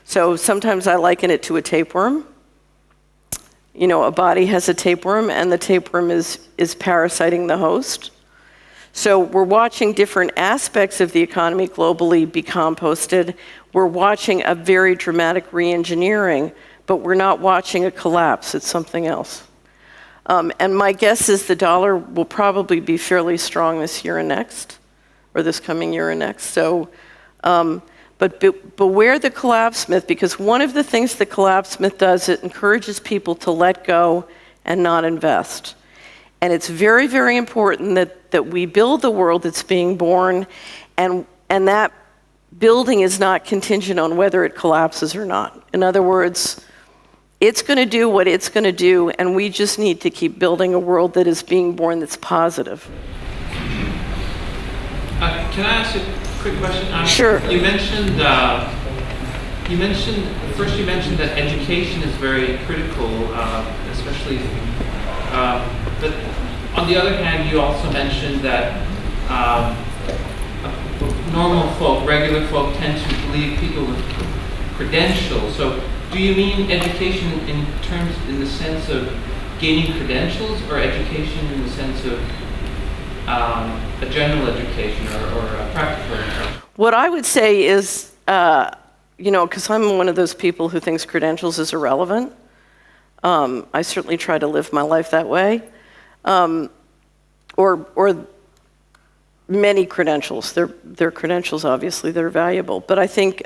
So sometimes I liken it to a tapeworm. A body has a tapeworm, and the tapeworm is parasiting the host. So we're watching different aspects of the economy globally be composted. We're watching a very dramatic re-engineering, but we're not watching a collapse. It's something else. And my guess is the dollar will probably be fairly strong this year and next, or this coming year and next. So, but beware the collapse myth, because one of the things the collapse myth does, it encourages people to let go and not invest. And it's very, very important that we build the world that's being born, and that building is not contingent on whether it collapses or not. In other words, it's going to do what it's going to do, and we just need to keep building a world that is being born that's positive. Can I ask a quick question? Sure. You mentioned that education is very critical, especially. But on the other hand, you also mentioned that normal folk, regular folk, tend to believe people with credentials. So, do you mean education in the sense of gaining credentials, or education in the sense of a general education or a practical education? What I would say is, because I'm one of those people who thinks credentials is irrelevant. I certainly try to live my life that way. Or many credentials. They're credentials, obviously, that are valuable. But I think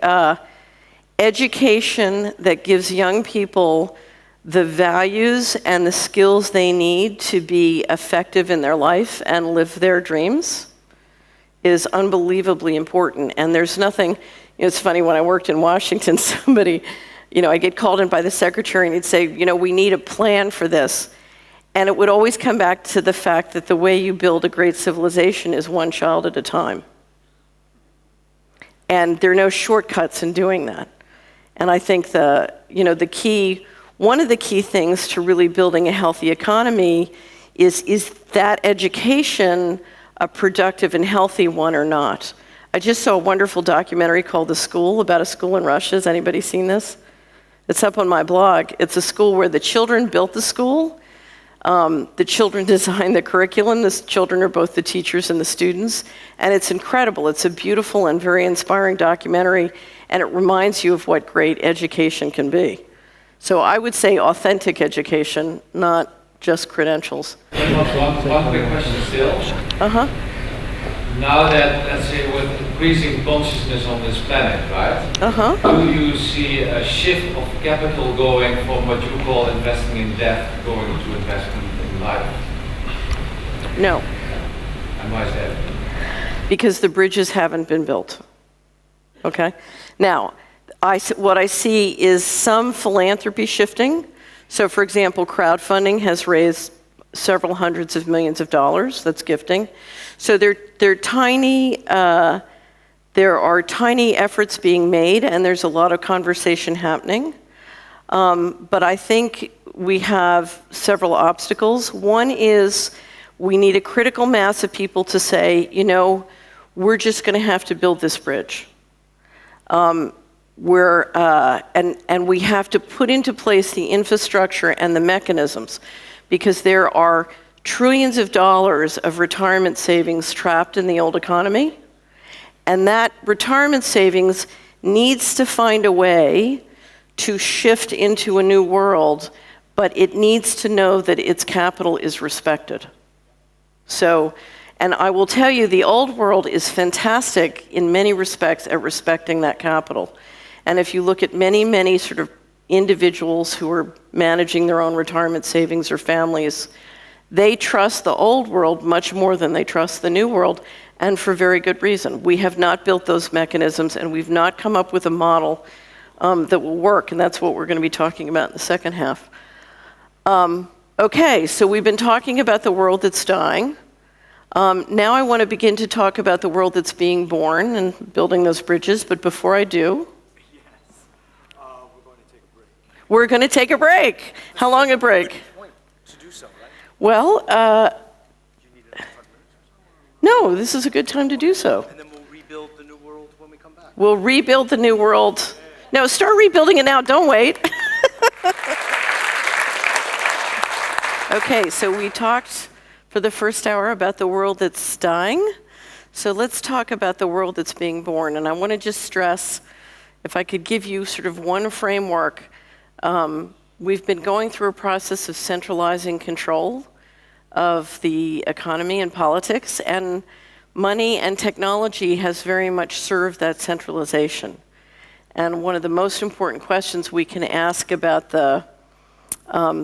education that gives young people the values and the skills they need to be effective in their life and live their dreams is unbelievably important. And there's nothing, it's funny, when I worked in Washington, somebody, I'd get called in by the secretary and he'd say, we need a plan for this. And it would always come back to the fact that the way you build a great civilization is one child at a time. And there are no shortcuts in doing that. And I think one of the key things to really building a healthy economy is that education a productive and healthy one or not. I just saw a wonderful documentary called The School, about a school in Russia. Has anybody seen this? It's up on my blog. It's a school where the children built the school. The children designed the curriculum. The children are both the teachers and the students. And it's incredible. It's a beautiful and very inspiring documentary, and it reminds you of what great education can be. So I would say authentic education, not just credentials. One quick question still. Now that, let's say, with increasing consciousness on this planet, right? Do you see a shift of capital going from what you call investing in death going to investment in life? No. And why is that? Because the bridges haven't been built. Okay? Now, what I see is some philanthropy shifting. So, for example, crowdfunding has raised several hundreds of millions of dollars. That's gifting. So they're tiny. There are tiny efforts being made, and there's a lot of conversation happening. But I think we have several obstacles. One is we need a critical mass of people to say, you know, we're just going to have to build this bridge. And we have to put into place the infrastructure and the mechanisms, because there are trillions of dollars of retirement savings trapped in the old economy. And that retirement savings needs to find a way to shift into a new world, but it needs to know that its capital is respected. So, and I will tell you, the old world is fantastic in many respects at respecting that capital. And if you look at many, many sort of individuals who are managing their own retirement savings or families, they trust the old world much more than they trust the new world, and for very good reason. We have not built those mechanisms, and we've not come up with a model that will work, and that's what we're going to be talking about in the second half. Okay, so we've been talking about the world that's dying. Now I want to begin to talk about the world that's being born and building those bridges, but before I do, we're going to take a break. How long a break? Well, no, this is a good time to do so. And then we'll rebuild the new world when we come back. We'll rebuild the new world. No, start rebuilding it now, don't wait. Okay, so we talked for the first hour about the world that's dying. So let's talk about the world that's being born. And I want to just stress, if I could give you sort of one framework, we've been going through a process of centralizing control of the economy and politics, and money and technology has very much served that centralization. And one of the most important questions we can ask about the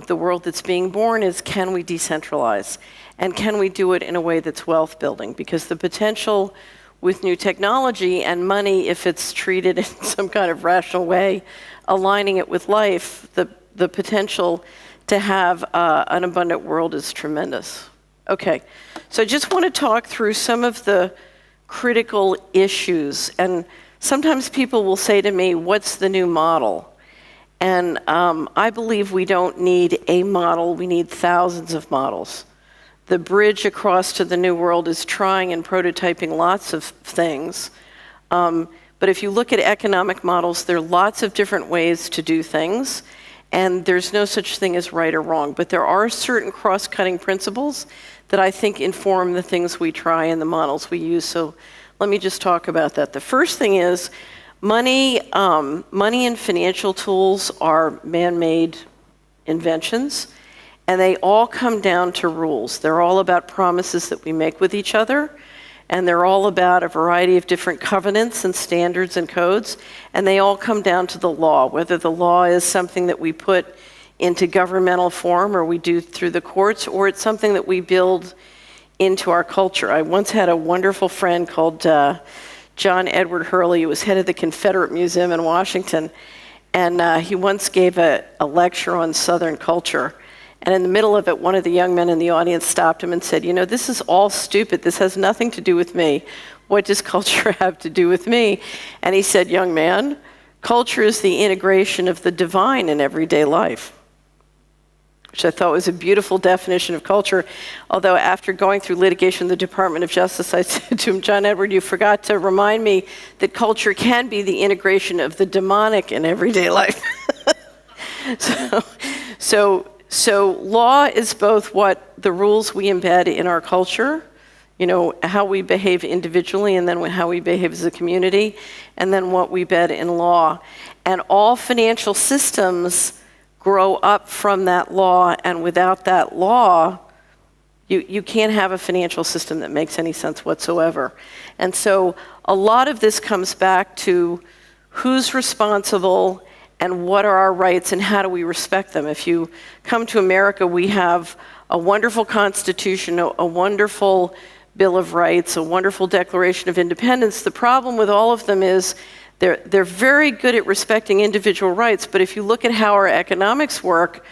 world that's being born is, can we decentralize? And can we do it in a way that's wealth building? Because the potential with new technology and money, if it's treated in some kind of rational way, aligning it with life, the potential to have an abundant world is tremendous. Okay, so I just want to talk through some of the critical issues. And sometimes people will say to me, what's the new model? And I believe we don't need a model, we need thousands of models. The bridge across to the new world is trying and prototyping lots of things. But if you look at economic models, there are lots of different ways to do things. And there's no such thing as right or wrong, but there are certain cross-cutting principles that I think inform the things we try and the models we use. So let me just talk about that. The first thing is money and financial tools are man-made inventions, and they all come down to rules. They're all about promises that we make with each other, and they're all about a variety of different covenants and standards and codes, and they all come down to the law, whether the law is something that we put into governmental form or we do through the courts, or it's something that we build into our culture. I once had a wonderful friend called John Edward Hurley, who was head of the Confederate Museum in Washington, and he once gave a lecture on Southern culture. And in the middle of it, one of the young men in the audience stopped him and said, you know, this is all stupid. This has nothing to do with me. What does culture have to do with me? And he said, young man, culture is the integration of the divine in everyday life, which I thought was a beautiful definition of culture. Although after going through litigation in the Department of Justice, I said to him, John Edward, you forgot to remind me that culture can be the integration of the demonic in everyday life. So law is both what the rules we embed in our culture, you know, how we behave individually, and then how we behave as a community, and then what we embed in law. And all financial systems grow up from that law, and without that law, You can't have a financial system that makes any sense whatsoever. And so a lot of this comes back to who's responsible and what are our rights and how do we respect them. If you come to America, we have a wonderful Constitution, a wonderful Bill of Rights, a wonderful Declaration of Independence. The problem with all of them is they're very good at respecting individual rights, but if you look at how our economics work,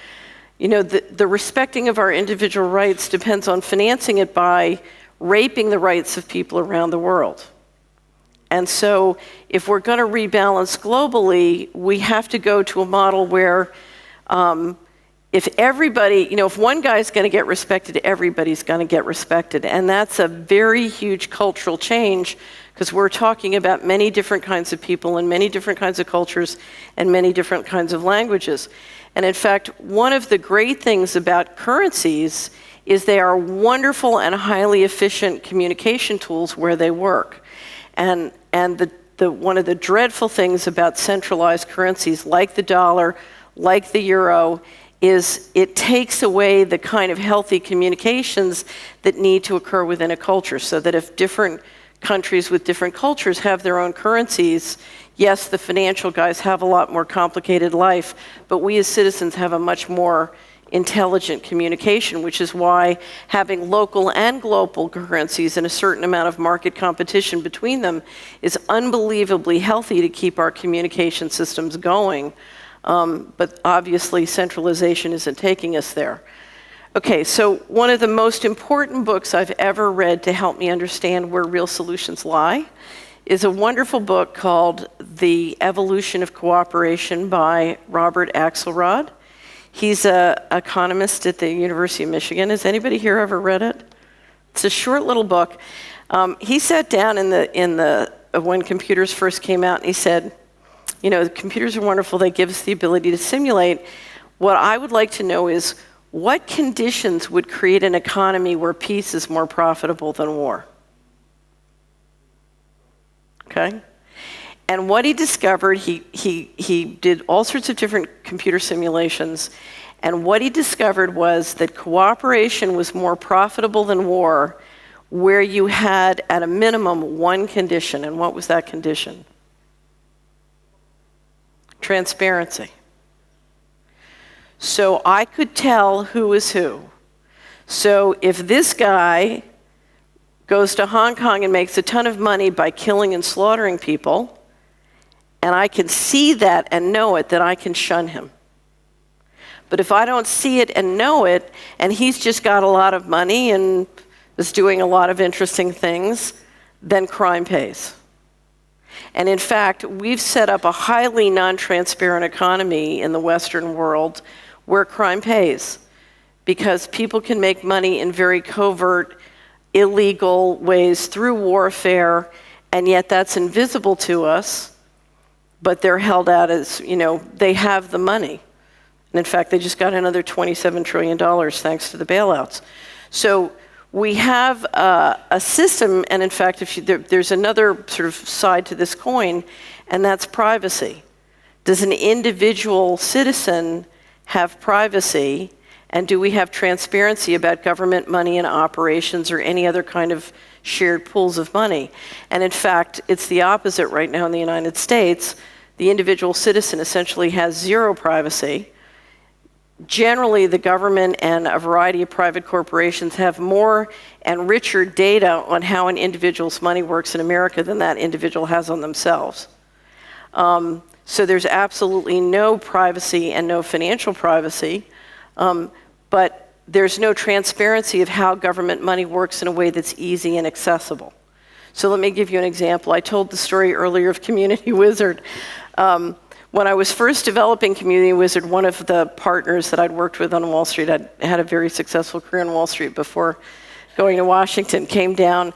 you know, the respecting of our individual rights depends on financing it by raping the rights of people around the world. And so if we're going to rebalance globally, we have to go to a model where if everybody, you know, if one guy's going to get respected, everybody's going to get respected. And that's a very huge cultural change because we're talking about many different kinds of people and many different kinds of cultures and many different kinds of languages. And in fact, one of the great things about currencies is they are wonderful and highly efficient communication tools where they work. And one of the dreadful things about centralized currencies like the dollar, like the euro, is it takes away the kind of healthy communications that need to occur within a culture, so that if different countries with different cultures have their own currencies, yes, the financial guys have a lot more complicated life, but we as citizens have a much more intelligent communication, which is why having local and global currencies and a certain amount of market competition between them is unbelievably healthy to keep our communication systems going. But obviously centralization isn't taking us there. Okay, so one of the most important books I've ever read to help me understand where real solutions lie is a wonderful book called The Evolution of Cooperation by Robert Axelrod. He's an economist at the University of Michigan. Has anybody here ever read it? It's a short little book. He sat down when computers first came out and he said, you know, computers are wonderful, they give us the ability to simulate. What I would like to know is what conditions would create an economy where peace is more profitable than war? Okay? And what he discovered, he did all sorts of different computer simulations, and what he discovered was that cooperation was more profitable than war where you had, at a minimum, one condition. And what was that condition? Transparency. So I could tell who is who. So if this guy goes to Hong Kong and makes a ton of money by killing and slaughtering people, and I can see that and know it, then I can shun him. But if I don't see it and know it, and he's just got a lot of money and is doing a lot of interesting things, then crime pays. And in fact, we've set up a highly non-transparent economy in the Western world where crime pays, because people can make money in very covert, illegal ways through warfare, and yet that's invisible to us, but they're held out as, you know, they have the money. And in fact, they just got another $27 trillion thanks to the bailouts. So we have a system, and in fact, there's another sort of side to this coin, and that's privacy. Does an individual citizen have privacy, and do we have transparency about government money and operations or any other kind of shared pools of money? And in fact, it's the opposite right now in the United States. The individual citizen essentially has zero privacy. Generally, the government and a variety of private corporations have more and richer data on how an individual's money works in America than that individual has on themselves. So there's absolutely no privacy and no financial privacy, but there's no transparency of how government money works in a way that's easy and accessible. So let me give you an example. I told the story earlier of Community Wizard. When I was first developing Community Wizard, one of the partners that I'd worked with on Wall Street, I'd had a very successful career on Wall Street before going to Washington, came down,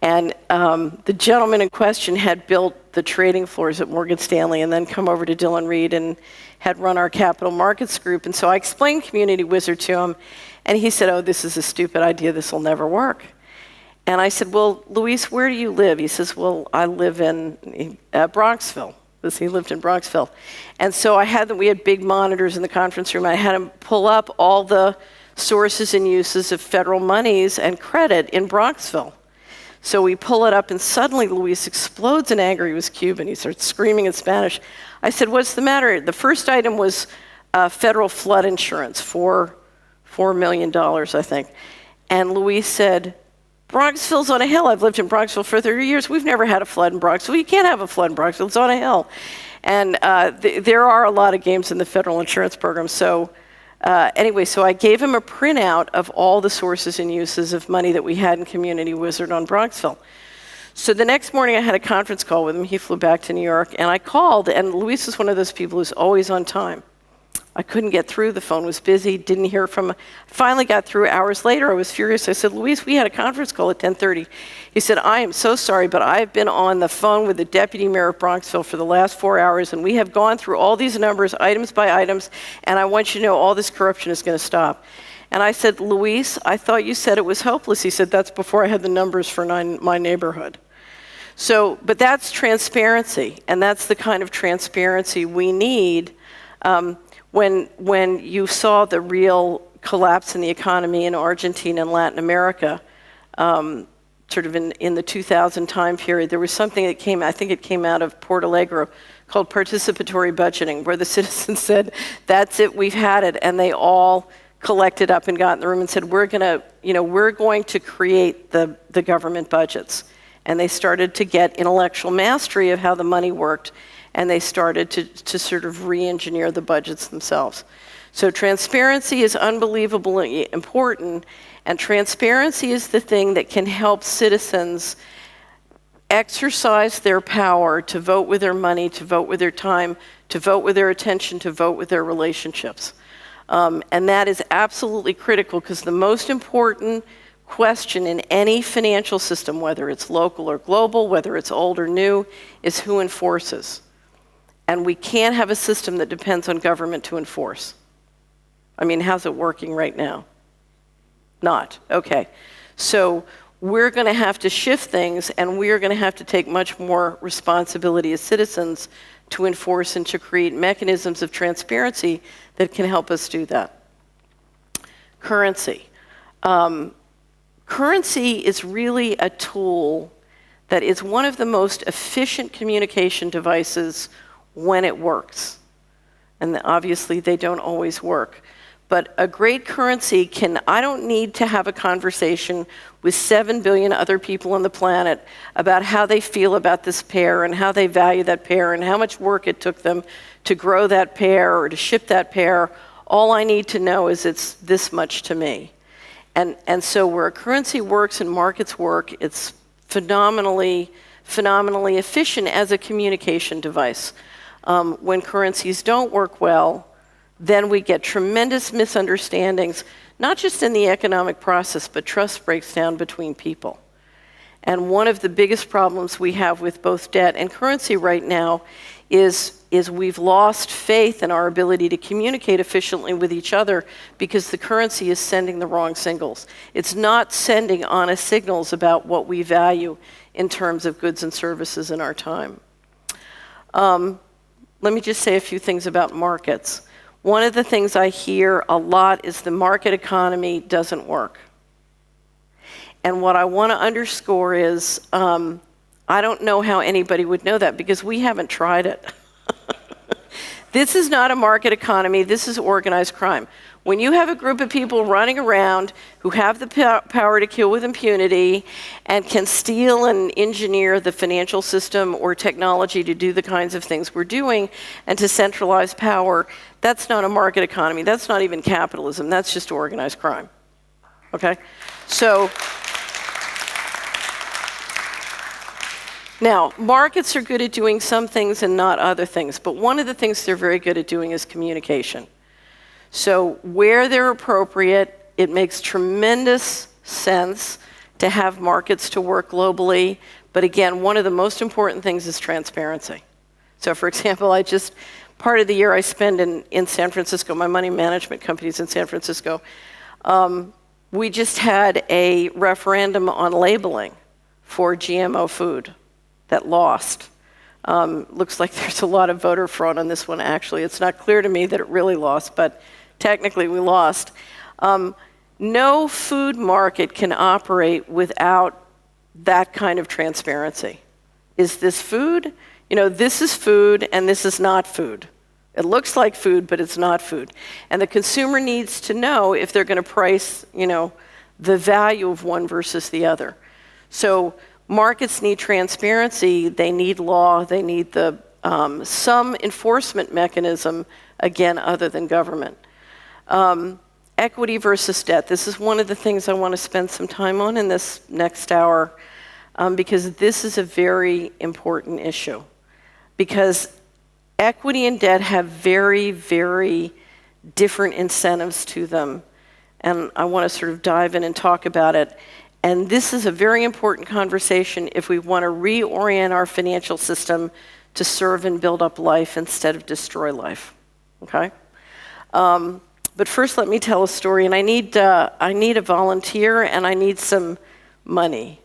and the gentleman in question had built the trading floors at Morgan Stanley and then come over to Dillon Reed and had run our capital markets group. And so I explained Community Wizard to him, and he said, "Oh, this is a stupid idea, this will never work." And I said, "Well, Luis, where do you live?" He says, "Well, I live in Bronxville." Because he lived in Bronxville. And so we had big monitors in the conference room. I had him pull up all the sources and uses of federal monies and credit in Bronxville. So we pull it up, and suddenly Luis explodes in anger. He was Cuban. He starts screaming in Spanish. I said, "What's the matter?" The first item was federal flood insurance, $4 million, I think. And Luis said, "Bronxville's on a hill. I've lived in Bronxville for 30 years. We've never had a flood in Bronxville. You can't have a flood in Bronxville. It's on a hill." And there are a lot of games in the federal insurance program. So anyway, so I gave him a printout of all the sources and uses of money that we had in Community Wizard on Bronxville. So the next morning I had a conference call with him. He flew back to New York, and I called, and Luis is one of those people who's always on time. I couldn't get through. The phone was busy. Didn't hear from him. Finally got through hours later. I was furious. I said, "Luis, we had a conference call at 10:30. He said, "I am so sorry, but I've been on the phone with the deputy mayor of Bronxville for the last 4 hours, and we have gone through all these numbers, items by items, and I want you to know all this corruption is going to stop." And I said, "Luis, I thought you said it was hopeless." He said, "That's before I had the numbers for my neighborhood." So, but that's transparency, and that's the kind of transparency we need. When you saw the real collapse in the economy in Argentina and Latin America, sort of in the 2000 time period, there was something that came, I think it came out of Porto Alegre, called participatory budgeting, where the citizens said, "That's it, we've had it," and they all collected up and got in the room and said, we're going to create the government budgets. And they started to get intellectual mastery of how the money worked, and they started to sort of re-engineer the budgets themselves. So transparency is unbelievably important, and transparency is the thing that can help citizens exercise their power to vote with their money, to vote with their time, to vote with their attention, to vote with their relationships. And that is absolutely critical, because the most important question in any financial system, whether it's local or global, whether it's old or new, is who enforces. And we can't have a system that depends on government to enforce. I mean, how's it working right now? Not. Okay. So we're going to have to shift things, and we're going to have to take much more responsibility as citizens to enforce and to create mechanisms of transparency that can help us do that. Currency. Currency is really a tool that is one of the most efficient communication devices when it works. And obviously they don't always work. But a great currency I don't need to have a conversation with 7 billion other people on the planet about how they feel about this pear and how they value that pear and how much work it took them to grow that pear or to ship that pear. All I need to know is it's this much to me. And so where a currency works and markets work, it's phenomenally efficient as a communication device. When currencies don't work well, then we get tremendous misunderstandings, not just in the economic process, but trust breaks down between people. And one of the biggest problems we have with both debt and currency right now is we've lost faith in our ability to communicate efficiently with each other, because the currency is sending the wrong signals. It's not sending honest signals about what we value in terms of goods and services in our time. Let me just say a few things about markets. One of the things I hear a lot is the market economy doesn't work. And what I want to underscore is, I don't know how anybody would know that, because we haven't tried it. This is not a market economy, this is organized crime. When you have a group of people running around who have the power to kill with impunity and can steal and engineer the financial system or technology to do the kinds of things we're doing and to centralize power, that's not a market economy. That's not even capitalism. That's just organized crime. Okay? So, now, markets are good at doing some things and not other things, but one of the things they're very good at doing is communication. So where they're appropriate, it makes tremendous sense to have markets to work globally, but again, one of the most important things is transparency. So for example, part of the year I spend in San Francisco, my money management company's in San Francisco, we just had a referendum on labeling for GMO food that lost. Looks like there's a lot of voter fraud on this one, actually. It's not clear to me that it really lost, but technically we lost. no food market can operate without that kind of transparency. Is this food? This is food and this is not food. It looks like food, but it's not food. And the consumer needs to know if they're going to price, the value of one versus the other. So markets need transparency, they need law, they need some enforcement mechanism, again, other than government. Equity versus debt. This is one of the things I want to spend some time on in this next hour, because this is a very important issue. Because equity and debt have very, very different incentives to them. And I want to sort of dive in and talk about it. And this is a very important conversation if we want to reorient our financial system to serve and build up life instead of destroy life. Okay? But first, let me tell a story. And I need a volunteer, and I need some money.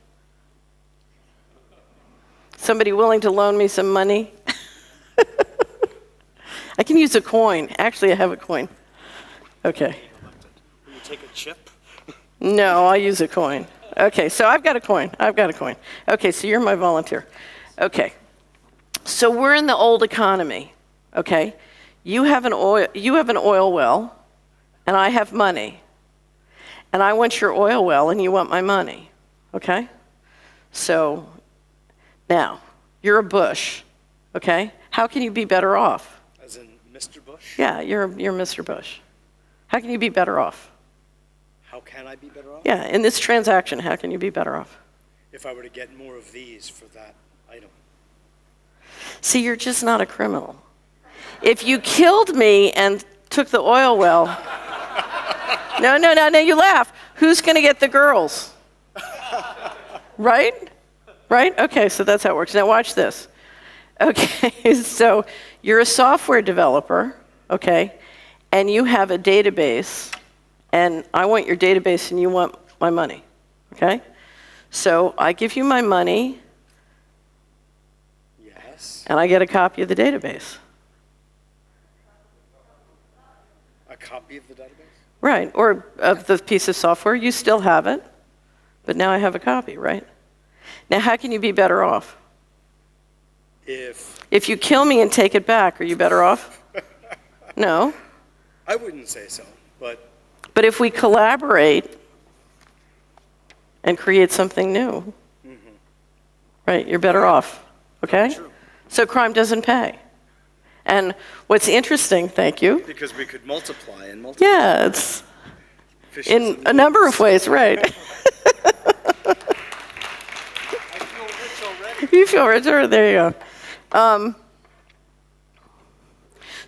Somebody willing to loan me some money? I can use a coin. Actually, I have a coin. Okay. Will you take a chip? No, I'll use a coin. Okay, so I've got a coin. Okay, so you're my volunteer. Okay. So we're in the old economy. Okay? You have an oil well, and I have money. And I want your oil well, and you want my money. Okay? So now, you're a Bush. Okay? How can you be better off? As in Mr. Bush? Yeah, you're Mr. Bush. How can you be better off? How can I be better off? Yeah, in this transaction, how can you be better off? If I were to get more of these for that item. See, you're just not a criminal. If you killed me and took the oil well, no, you laugh. Who's going to get the girls? Right? Right? Okay, so that's how it works. Now watch this. Okay, so you're a software developer, okay, and you have a database, and I want your database and you want my money, okay? So I give you my money. Yes. And I get a copy of the database. A copy of the database? Right, or of the piece of software. You still have it, but now I have a copy, right? Now, how can you be better off? If you kill me and take it back, are you better off? No. I wouldn't say so, but... But if we collaborate and create something new, right, you're better off, okay? True. So crime doesn't pay. And what's interesting, thank you. Because we could multiply and multiply. Yeah, it's Fishes in and a number of ways, right? I feel rich already. You feel richer? There you go.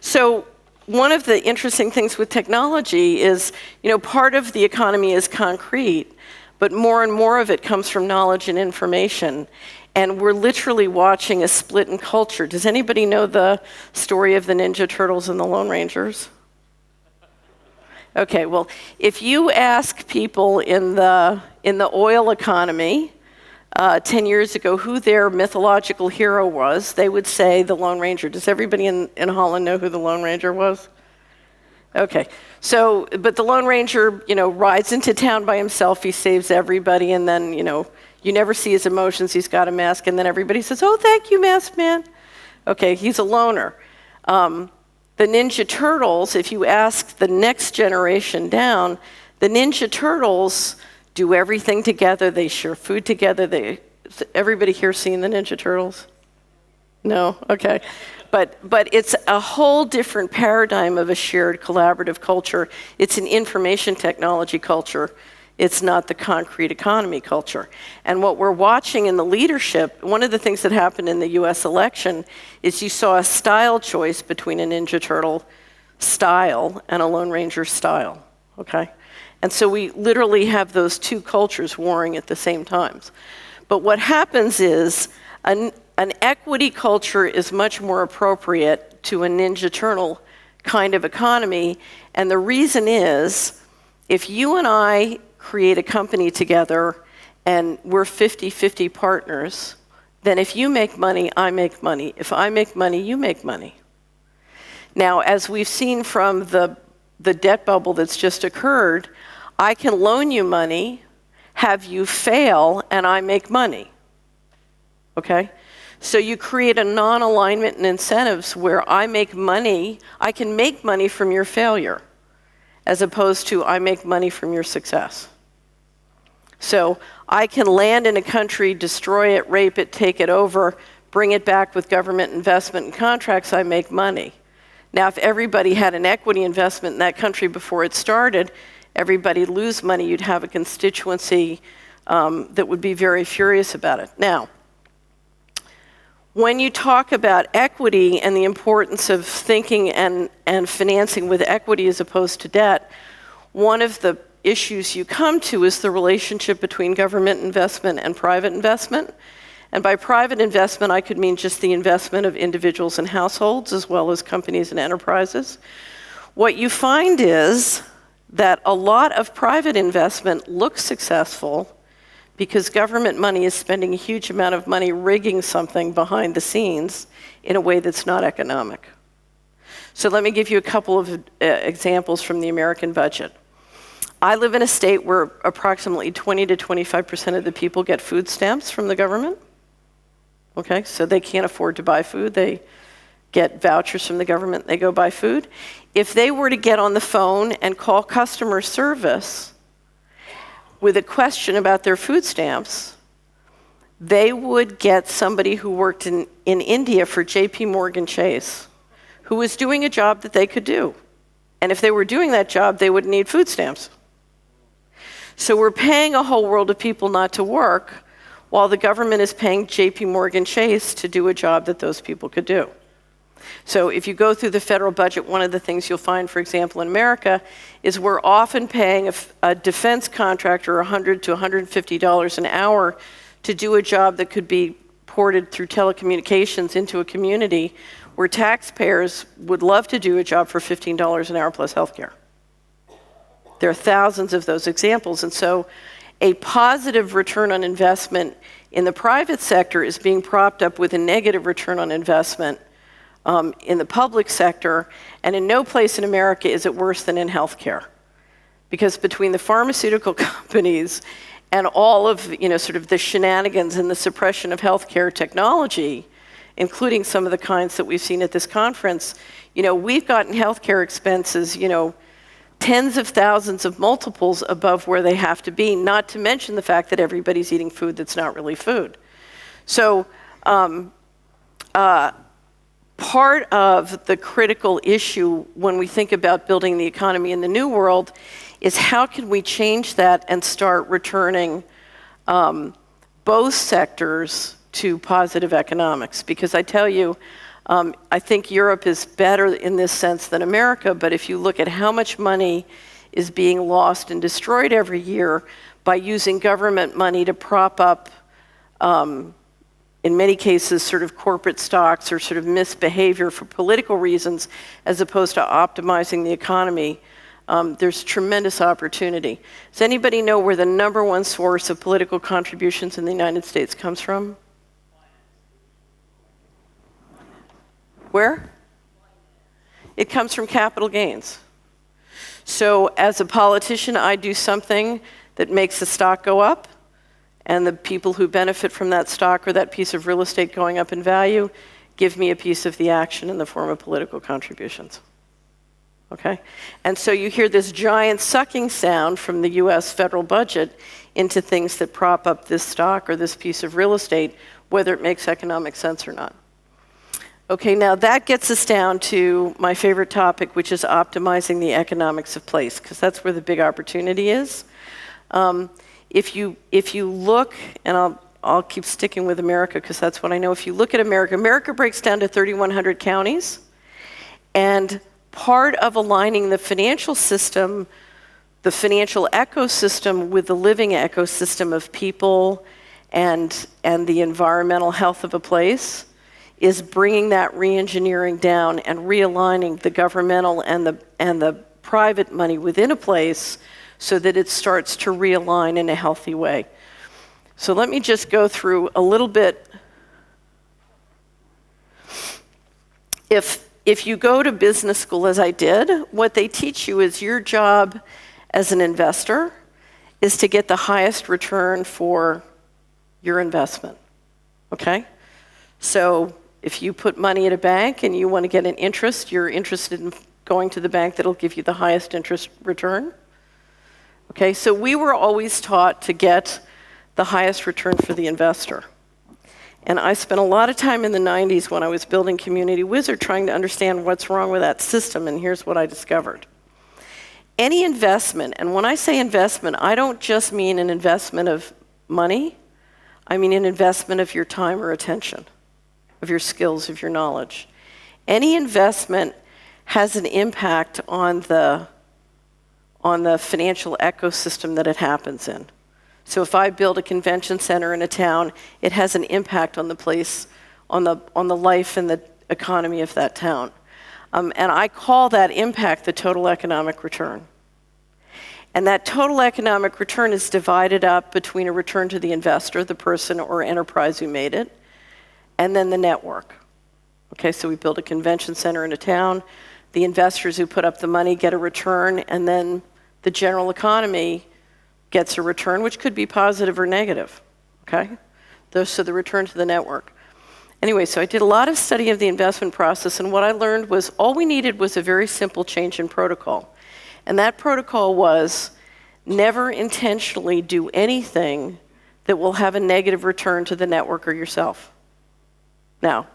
So one of the interesting things with technology is, part of the economy is concrete, but more and more of it comes from knowledge and information. And we're literally watching a split in culture. Does anybody know the story of the Ninja Turtles and the Lone Rangers? Okay, well, if you ask people in the oil economy 10 years ago who their mythological hero was, they would say the Lone Ranger. Does everybody in Holland know who the Lone Ranger was? Okay, so, but the Lone Ranger, rides into town by himself, he saves everybody, and then, you never see his emotions, he's got a mask, and then everybody says, oh, thank you, masked man. Okay, he's a loner. The Ninja Turtles, if you ask the next generation down, the Ninja Turtles do everything together, they share food together. Everybody here seen the Ninja Turtles? No? Okay. But it's a whole different paradigm of a shared collaborative culture. It's an information technology culture. It's not the concrete economy culture. And what we're watching in the leadership, one of the things that happened in the US election is you saw a style choice between a Ninja Turtle style and a Lone Ranger style, okay? And so we literally have those two cultures warring at the same times. But what happens is an equity culture is much more appropriate to a Ninja Turtle kind of economy. And the reason is, if you and I create a company together and we're 50-50 partners, then if you make money, I make money. If I make money, you make money. Now, as we've seen from the debt bubble that's just occurred, I can loan you money, have you fail, and I make money. Okay? So you create a non-alignment in incentives where I make money, I can make money from your failure, as opposed to I make money from your success. So I can land in a country, destroy it, rape it, take it over, bring it back with government investment and contracts, I make money. Now, if everybody had an equity investment in that country before it started, everybody lose money, you'd have a constituency that would be very furious about it. Now, when you talk about equity and the importance of thinking and financing with equity as opposed to debt, one of the issues you come to is the relationship between government investment and private investment. And by private investment, I could mean just the investment of individuals and households as well as companies and enterprises. What you find is that a lot of private investment looks successful because government money is spending a huge amount of money rigging something behind the scenes in a way that's not economic. So let me give you a couple of examples from the American budget. I live in a state where approximately 20 to 25% of the people get food stamps from the government. Okay, so they can't afford to buy food. They get vouchers from the government, they go buy food. If they were to get on the phone and call customer service with a question about their food stamps, they would get somebody who worked in India for JP Morgan Chase, who was doing a job that they could do. And if they were doing that job, they wouldn't need food stamps. So we're paying a whole world of people not to work, while the government is paying JP Morgan Chase to do a job that those people could do. So if you go through the federal budget, one of the things you'll find, for example, in America, is we're often paying a defense contractor $100 to $150 an hour to do a job that could be ported through telecommunications into a community where taxpayers would love to do a job for $15 an hour plus healthcare. There are thousands of those examples, and so a positive return on investment in the private sector is being propped up with a negative return on investment in the public sector, and in no place in America is it worse than in healthcare. Because between the pharmaceutical companies and all of sort of the shenanigans and the suppression of healthcare technology, including some of the kinds that we've seen at this conference, we've gotten healthcare expenses, tens of thousands of multiples above where they have to be, not to mention the fact that everybody's eating food that's not really food. So part of the critical issue when we think about building the economy in the new world is how can we change that and start returning both sectors to positive economics? Because I tell you, I think Europe is better in this sense than America, but if you look at how much money is being lost and destroyed every year by using government money to prop up, in many cases, sort of corporate stocks or sort of misbehavior for political reasons, as opposed to optimizing the economy, there's tremendous opportunity. Does anybody know where the number one source of political contributions in the United States comes from? Where? It comes from capital gains. So as a politician, I do something that makes the stock go up, and the people who benefit from that stock or that piece of real estate going up in value give me a piece of the action in the form of political contributions. Okay? And so you hear this giant sucking sound from the US federal budget into things that prop up this stock or this piece of real estate, whether it makes economic sense or not. Okay, now that gets us down to my favorite topic, which is optimizing the economics of place, because that's where the big opportunity is. If you look, and I'll keep sticking with America because that's what I know. If you look at America, America breaks down to 3,100 counties, and part of aligning the financial system, the financial ecosystem with the living ecosystem of people and the environmental health of a place is bringing that re-engineering down and realigning the governmental and the private money within a place so that it starts to realign in a healthy way. So let me just go through a little bit. If you go to business school, as I did, what they teach you is your job as an investor is to get the highest return for your investment, okay? So if you put money at a bank and you want to get an interest, you're interested in going to the bank that'll give you the highest interest return. Okay, so we were always taught to get the highest return for the investor. And I spent a lot of time in the 90s when I was building Community Wizard trying to understand what's wrong with that system, and here's what I discovered. Any investment, and when I say investment, I don't just mean an investment of money, I mean an investment of your time or attention, of your skills, of your knowledge. Any investment has an impact on the financial ecosystem that it happens in. So if I build a convention center in a town, it has an impact on the place, on the life and the economy of that town. And I call that impact the total economic return. And that total economic return is divided up between a return to the investor, the person or enterprise who made it, and then the network. Okay, so we build a convention center in a town, the investors who put up the money get a return, and then the general economy gets a return, which could be positive or negative, okay? So the return to the network. Anyway, so I did a lot of study of the investment process, and what I learned was all we needed was a very simple change in protocol. And that protocol was never intentionally do anything that will have a negative return to the network or yourself. Now,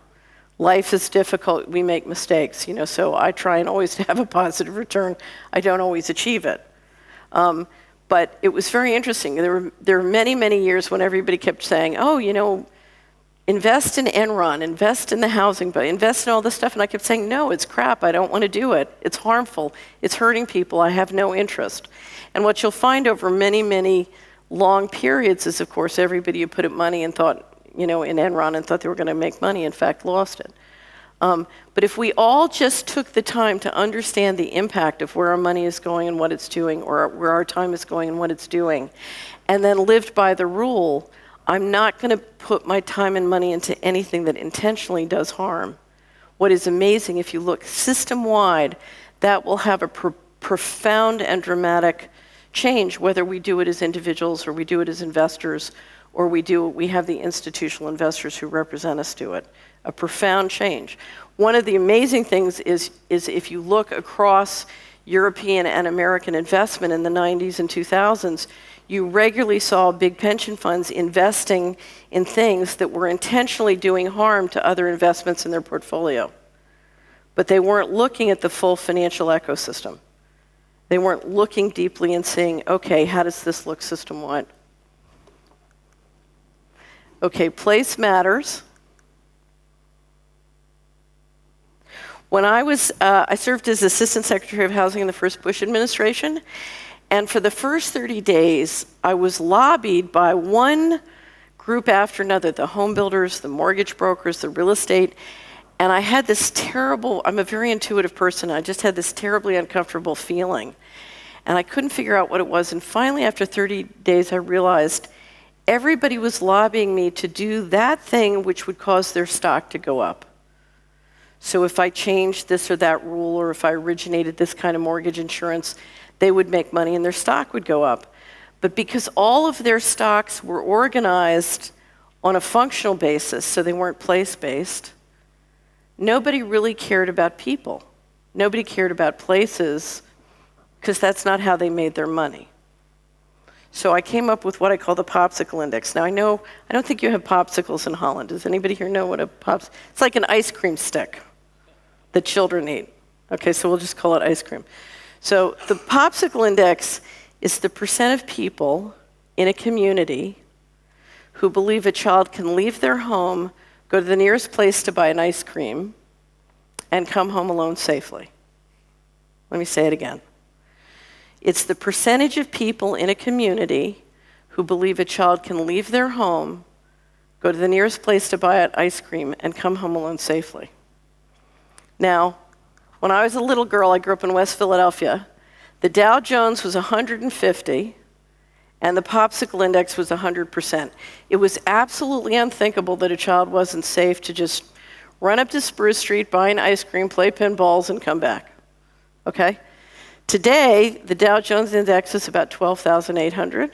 life is difficult, we make mistakes, so I try and always have a positive return. I don't always achieve it. But it was very interesting. There were many, many years when everybody kept saying, oh, invest in Enron, invest in the housing, but invest in all this stuff. And I kept saying, no, it's crap. I don't want to do it. It's harmful. It's hurting people. I have no interest. And what you'll find over many, many long periods is, of course, everybody who put up money and thought, in Enron and thought they were going to make money, in fact, lost it. But if we all just took the time to understand the impact of where our money is going and what it's doing, or where our time is going and what it's doing, and then lived by the rule, I'm not going to put my time and money into anything that intentionally does harm. What is amazing, if you look system-wide, that will have a profound and dramatic change, whether we do it as individuals or we do it as investors, or we have the institutional investors who represent us do it. A profound change. One of the amazing things is if you look across European and American investment in the 90s and 2000s, you regularly saw big pension funds investing in things that were intentionally doing harm to other investments in their portfolio. But they weren't looking at the full financial ecosystem. They weren't looking deeply and saying, okay, how does this look system-wide? Okay, place matters. When I served as Assistant Secretary of Housing in the first Bush administration, and for the first 30 days, I was lobbied by one group after another, the home builders, the mortgage brokers, the real estate, and I had this I'm a very intuitive person, I just had this terribly uncomfortable feeling, and I couldn't figure out what it was, and finally, after 30 days, I realized everybody was lobbying me to do that thing which would cause their stock to go up. So if I changed this or that rule, or if I originated this kind of mortgage insurance, they would make money and their stock would go up. But because all of their stocks were organized on a functional basis, so they weren't place-based, nobody really cared about people. Nobody cared about places, because that's not how they made their money. So I came up with what I call the popsicle index. Now I don't think you have popsicles in Holland. Does anybody here know what a it's like an ice cream stick that children eat. Okay, so we'll just call it ice cream. So the popsicle index is the percent of people in a community who believe a child can leave their home, go to the nearest place to buy an ice cream, and come home alone safely. Let me say it again. It's the percentage of people in a community who believe a child can leave their home, go to the nearest place to buy an ice cream, and come home alone safely. Now, when I was a little girl, I grew up in West Philadelphia, the Dow Jones was 150, and the popsicle index was 100%. It was absolutely unthinkable that a child wasn't safe to just run up to Spruce Street, buy an ice cream, play pinballs, and come back. Okay? Today, the Dow Jones Index is about 12,800,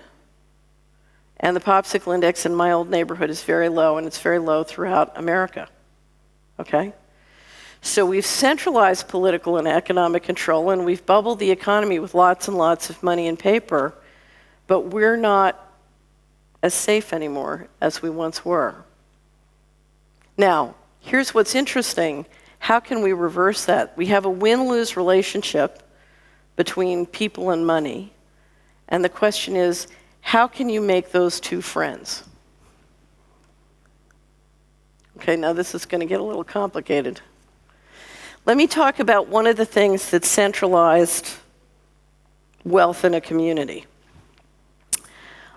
and the Popsicle Index in my old neighborhood is very low, and it's very low throughout America, okay? So we've centralized political and economic control, and we've bubbled the economy with lots and lots of money and paper, but we're not as safe anymore as we once were. Now, here's what's interesting. How can we reverse that? We have a win-lose relationship between people and money, and the question is, how can you make those two friends? Okay, now this is going to get a little complicated. Let me talk about one of the things that centralized wealth in a community.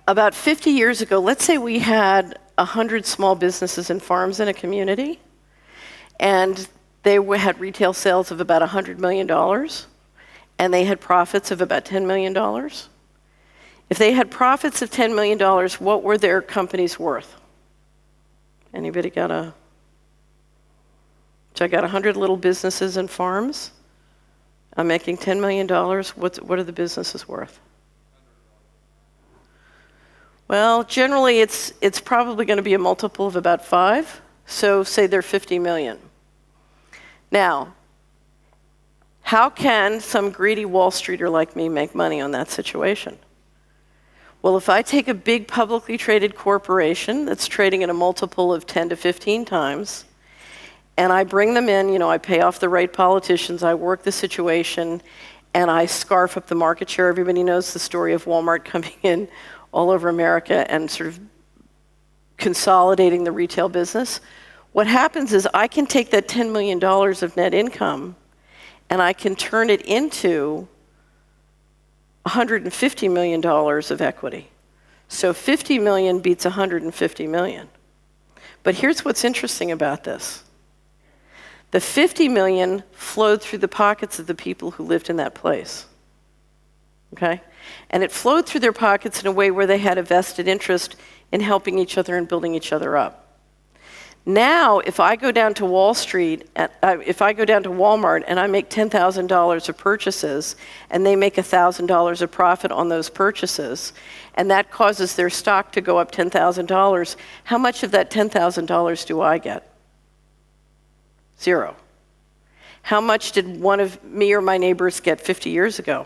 About 50 years ago, let's say we had 100 small businesses and farms in a community, and they had retail sales of about $100 million, and they had profits of about $10 million. If they had profits of $10 million, what were their companies worth? Anybody got a... So I got 100 little businesses and farms. I'm making $10 million. What are the businesses worth? Well, generally it's probably going to be a multiple of about 5. So say they're 50 million. Now, how can some greedy Wall Streeter like me make money on that situation? Well, if I take a big publicly traded corporation that's trading at a multiple of 10 to 15 times, and I bring them in, I pay off the right politicians, I work the situation, and I scarf up the market share. Everybody knows the story of Walmart coming in all over America and sort of consolidating the retail business. What happens is I can take that $10 million of net income and I can turn it into $150 million of equity. So 50 million beats 150 million. But here's what's interesting about this. The 50 million flowed through the pockets of the people who lived in that place. Okay? And it flowed through their pockets in a way where they had a vested interest in helping each other and building each other up. Now, if I go down to Wall Street, if I go down to Walmart and I make $10,000 of purchases and they make $1,000 of profit on those purchases, and that causes their stock to go up $10,000, how much of that $10,000 do I get? 0. How much did one of me or my neighbors get 50 years ago?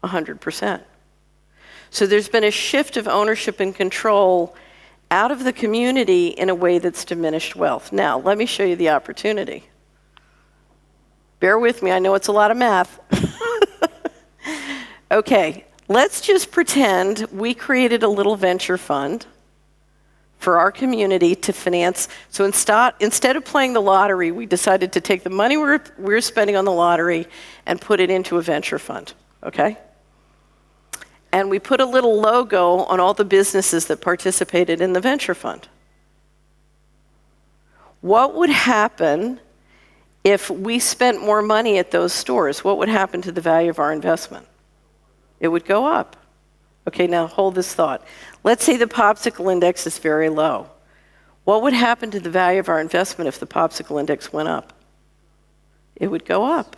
100%. So there's been a shift of ownership and control out of the community in a way that's diminished wealth. Now, let me show you the opportunity. Bear with me, I know it's a lot of math. Okay, let's just pretend we created a little venture fund for our community to finance. So instead of playing the lottery, we decided to take the money we're spending on the lottery and put it into a venture fund, okay? And we put a little logo on all the businesses that participated in the venture fund. What would happen if we spent more money at those stores? What would happen to the value of our investment? It would go up. Okay, now hold this thought. Let's say the Popsicle Index is very low. What would happen to the value of our investment if the Popsicle Index went up? It would go up.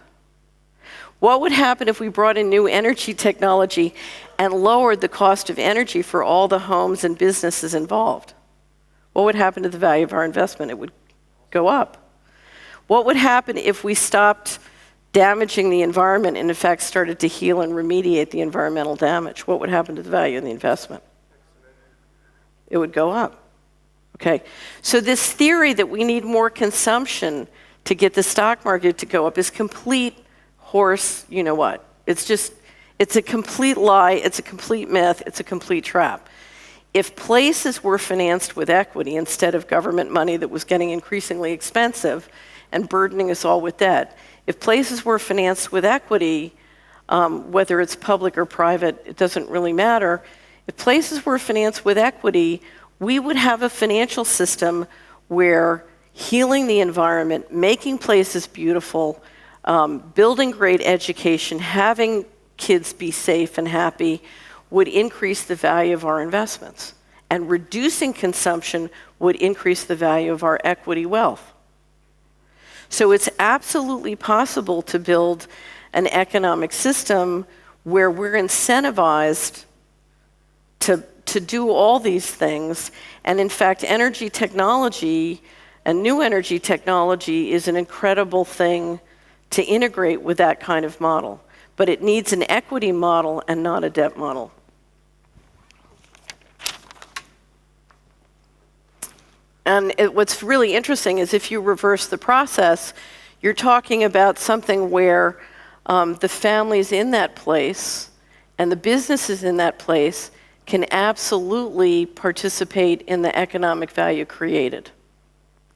What would happen if we brought in new energy technology and lowered the cost of energy for all the homes and businesses involved? What would happen to the value of our investment? It would go up. What would happen if we stopped damaging the environment and in fact started to heal and remediate the environmental damage? What would happen to the value of the investment? It would go up. Okay, so this theory that we need more consumption to get the stock market to go up is complete horse, you know what. It's a complete lie, it's a complete myth, it's a complete trap. If places were financed with equity instead of government money that was getting increasingly expensive and burdening us all with debt, if places were financed with equity, whether it's public or private, it doesn't really matter. If places were financed with equity, we would have a financial system where healing the environment, making places beautiful, building great education, having kids be safe and happy would increase the value of our investments. And reducing consumption would increase the value of our equity wealth. So it's absolutely possible to build an economic system where we're incentivized to do all these things. And in fact, energy technology and new energy technology is an incredible thing to integrate with that kind of model. But it needs an equity model and not a debt model. And what's really interesting is if you reverse the process, you're talking about something where the families in that place and the businesses in that place can absolutely participate in the economic value created.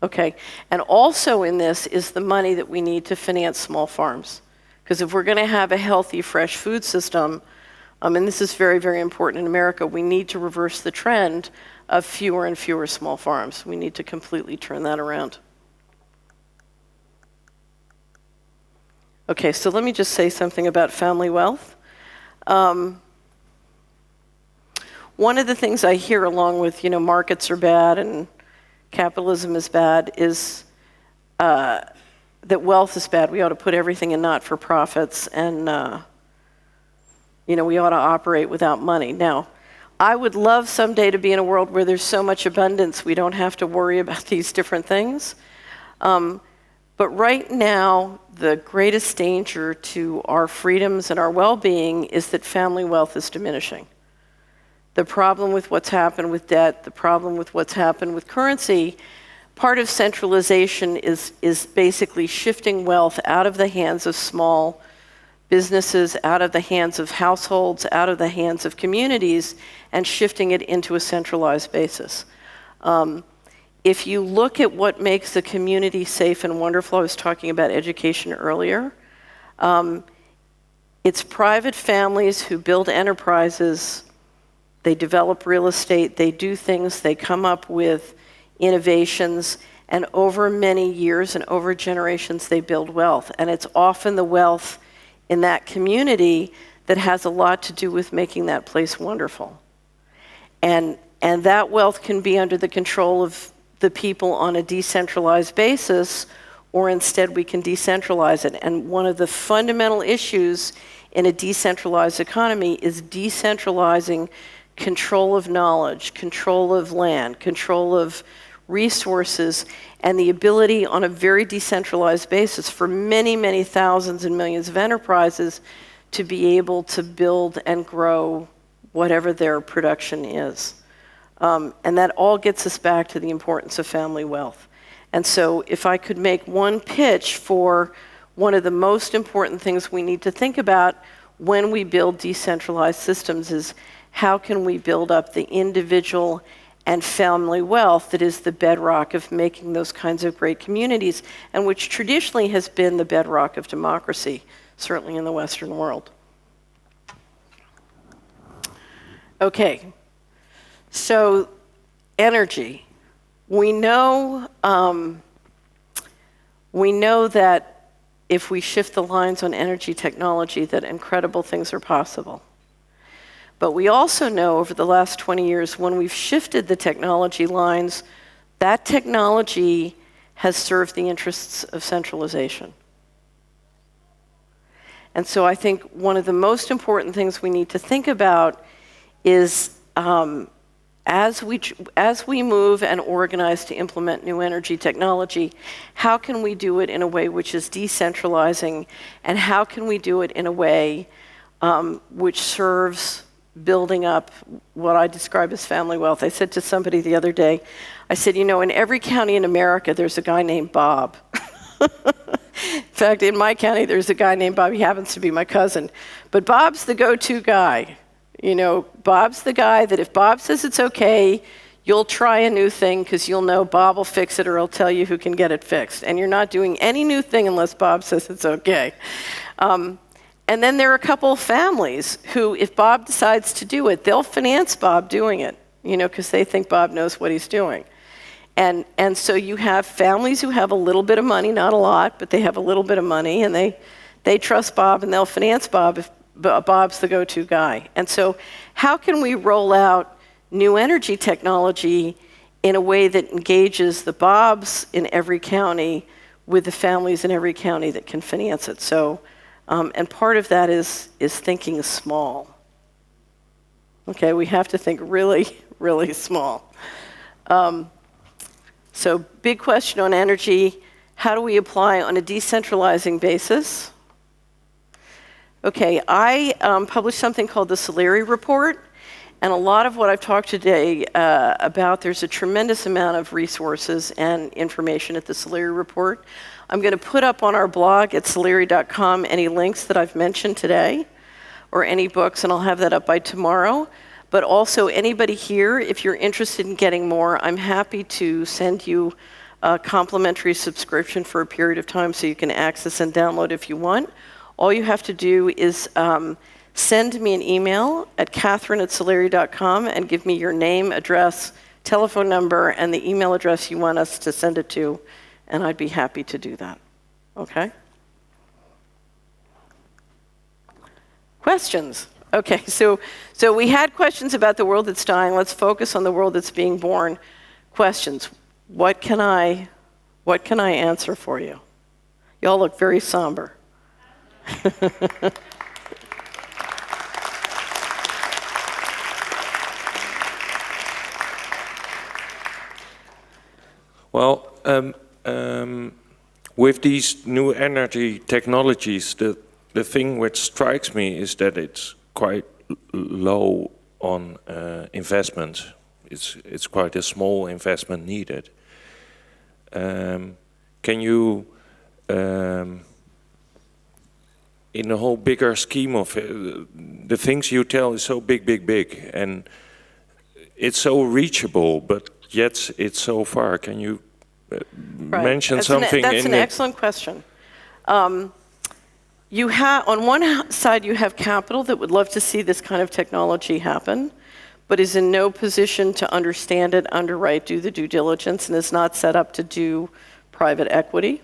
Okay, and also in this is the money that we need to finance small farms. Because if we're going to have a healthy, fresh food system, and this is very, very important in America, we need to reverse the trend of fewer and fewer small farms. We need to completely turn that around. Okay, so let me just say something about family wealth. One of the things I hear along with, markets are bad and capitalism is bad is that wealth is bad. We ought to put everything in not-for-profits and, we ought to operate without money. Now, I would love someday to be in a world where there's so much abundance we don't have to worry about these different things. But right now, the greatest danger to our freedoms and our well-being is that family wealth is diminishing. The problem with what's happened with debt, the problem with what's happened with currency, part of centralization is basically shifting wealth out of the hands of small businesses, out of the hands of households, out of the hands of communities, and shifting it into a centralized basis. If you look at what makes a community safe and wonderful, I was talking about education earlier, it's private families who build enterprises, they develop real estate, they do things, they come up with innovations, and over many years and over generations they build wealth. And it's often the wealth in that community that has a lot to do with making that place wonderful. And that wealth can be under the control of the people on a decentralized basis, or instead we can decentralize it. And one of the fundamental issues in a decentralized economy is decentralizing control of knowledge, control of land, control of resources, and the ability on a very decentralized basis for many, many thousands and millions of enterprises to be able to build and grow whatever their production is. And that all gets us back to the importance of family wealth. And so if I could make one pitch for one of the most important things we need to think about when we build decentralized systems is how can we build up the individual and family wealth that is the bedrock of making those kinds of great communities, and which traditionally has been the bedrock of democracy, certainly in the Western world. Okay, so energy. We know that if we shift the lines on energy technology, that incredible things are possible. But we also know over the last 20 years, when we've shifted the technology lines, that technology has served the interests of centralization. And so I think one of the most important things we need to think about is as we move and organize to implement new energy technology, how can we do it in a way which is decentralizing, and how can we do it in a way which serves building up what I describe as family wealth. I said to somebody the other day, I said, in every county in America, there's a guy named Bob. In fact, in my county, there's a guy named Bob. He happens to be my cousin. But Bob's the go-to guy. Bob's the guy that if Bob says it's okay, you'll try a new thing because you'll know Bob will fix it or he'll tell you who can get it fixed. And you're not doing any new thing unless Bob says it's okay. And then there are a couple of families who, if Bob decides to do it, they'll finance Bob doing it, because they think Bob knows what he's doing. And so you have families who have a little bit of money, not a lot, but they have a little bit of money, and they trust Bob and they'll finance Bob if Bob's the go-to guy. And so how can we roll out new energy technology in a way that engages the Bobs in every county with the families in every county that can finance it? So And part of that is thinking small. Okay, we have to think really, really small. So big question on energy. How do we apply on a decentralizing basis? Okay, I published something called the Solari Report, and a lot of what I've talked today about, there's a tremendous amount of resources and information at the Solari Report. I'm going to put up on our blog at solari.com any links that I've mentioned today, or any books, and I'll have that up by tomorrow. But also, anybody here, if you're interested in getting more, I'm happy to send you a complimentary subscription for a period of time so you can access and download if you want. All you have to do is send me an email at catherine@solari.com and give me your name, address, telephone number, and the email address you want us to send it to, and I'd be happy to do that. Okay? Questions? Okay, so we had questions about the world that's dying. Let's focus on the world that's being born. Questions. What can I answer for you? Y'all look very somber. Well, with these new energy technologies, the thing which strikes me is that it's quite low on investment. It's quite a small investment needed. Can you, in the whole bigger scheme of it, the things you tell is so big, and it's so reachable, but yet it's so far. Can you mention something? That's an excellent question. You have, on one side, you have capital that would love to see this kind of technology happen, but is in no position to understand it, underwrite, do the due diligence, and is not set up to do private equity.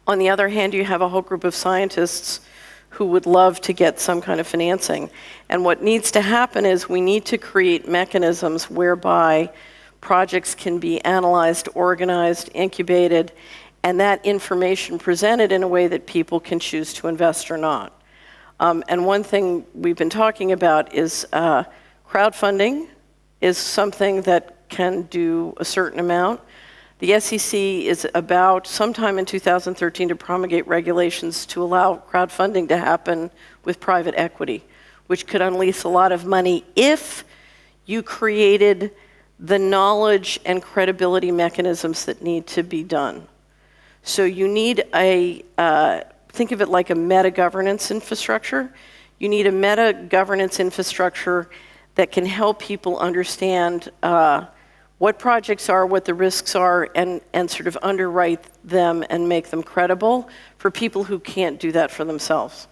On the other hand, you have a whole group of scientists who would love to get some kind of financing. And what needs to happen is we need to create mechanisms whereby projects can be analyzed, organized, incubated, and that information presented in a way that people can choose to invest or not. And one thing we've been talking about is crowdfunding is something that can do a certain amount. The SEC is about sometime in 2013 to promulgate regulations to allow crowdfunding to happen with private equity, which could unleash a lot of money if you created the knowledge and credibility mechanisms that need to be done. So you need think of it like a meta-governance infrastructure. You need a meta-governance infrastructure that can help people understand what projects are, what the risks are, and sort of underwrite them and make them credible for people who can't do that for themselves.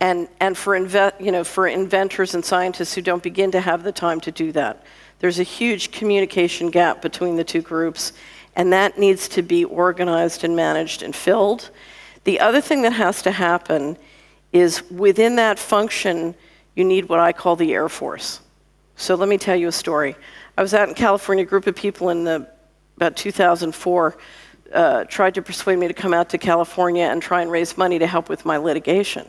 And for inventors and scientists who don't begin to have the time to do that. There's a huge communication gap between the two groups, and that needs to be organized and managed and filled. The other thing that has to happen is within that function, you need what I call the Air Force. So let me tell you a story. I was out in California, a group of people in about 2004 tried to persuade me to come out to California and try and raise money to help with my litigation.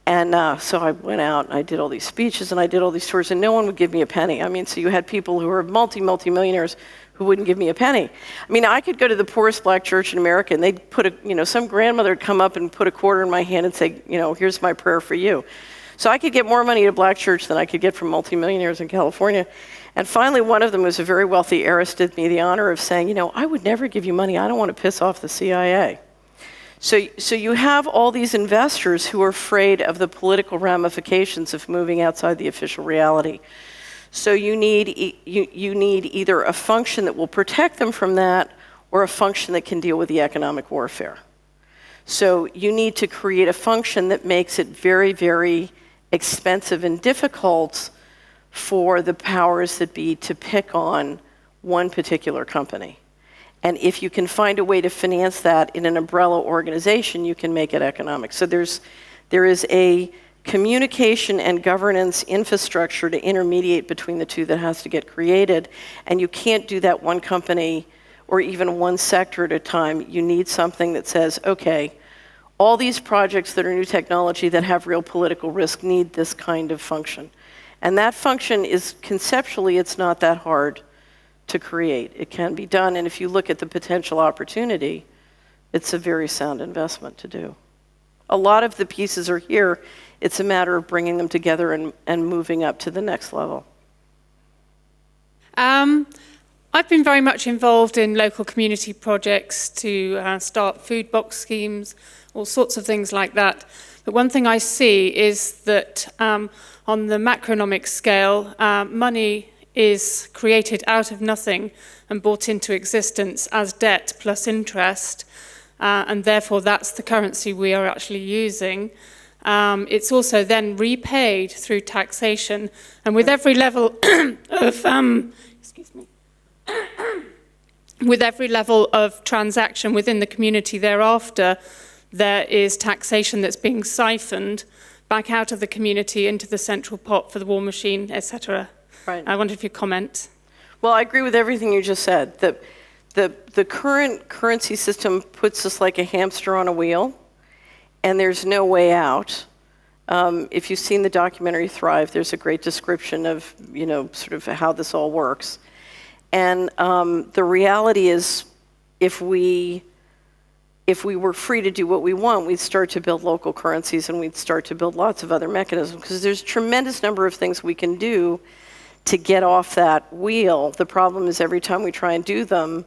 And so I went out and I did all these speeches and I did all these tours, and no one would give me a penny. I mean, so you had people who were multi-millionaires who wouldn't give me a penny. I mean, I could go to the poorest black church in America and they'd put some grandmother would come up and put a quarter in my hand and say, here's my prayer for you. So I could get more money at a black church than I could get from multi-millionaires in California. And finally, one of them was a very wealthy heiress, did me the honor of saying, I would never give you money. I don't want to piss off the CIA. So you have all these investors who are afraid of the political ramifications of moving outside the official reality. So you need either a function that will protect them from that or a function that can deal with the economic warfare. So you need to create a function that makes it very, very expensive and difficult for the powers that be to pick on one particular company. And if you can find a way to finance that in an umbrella organization, you can make it economic. So there is a communication and governance infrastructure to intermediate between the two that has to get created. And you can't do that one company or even one sector at a time. You need something that says, okay, all these projects that are new technology that have real political risk need this kind of function. And that function is, conceptually, it's not that hard to create. It can be done, and if you look at the potential opportunity, it's a very sound investment to do. A lot of the pieces are here. It's a matter of bringing them together and moving up to the next level. I've been very much involved in local community projects to start food box schemes, all sorts of things like that. But one thing I see is that on the macroeconomic scale, money is created out of nothing and brought into existence as debt plus interest, and therefore that's the currency we are actually using. It's also then repaid through taxation, and with every level of excuse me, with every level of transaction within the community thereafter, there is taxation that's being siphoned back out of the community into the central pot for the war machine, etc. Right. I wonder if you'd comment. Well, I agree with everything you just said. The current currency system puts us like a hamster on a wheel, and there's no way out. If you've seen the documentary Thrive, there's a great description of, sort of how this all works. And the reality is, if we were free to do what we want, we'd start to build local currencies and we'd start to build lots of other mechanisms, because there's a tremendous number of things we can do to get off that wheel. The problem is every time we try and do them,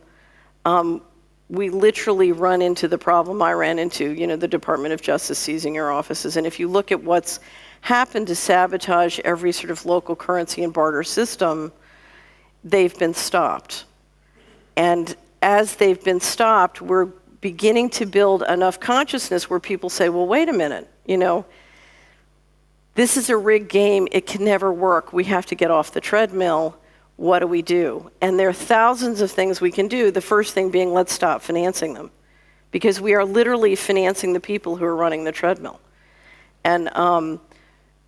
we literally run into the problem I ran into, the Department of Justice seizing your offices. And if you look at what's happened to sabotage every sort of local currency and barter system, they've been stopped. And as they've been stopped, we're beginning to build enough consciousness where people say, well, wait a minute, this is a rigged game. It can never work. We have to get off the treadmill. What do we do? And there are thousands of things we can do. The first thing being, let's stop financing them, because we are literally financing the people who are running the treadmill. And,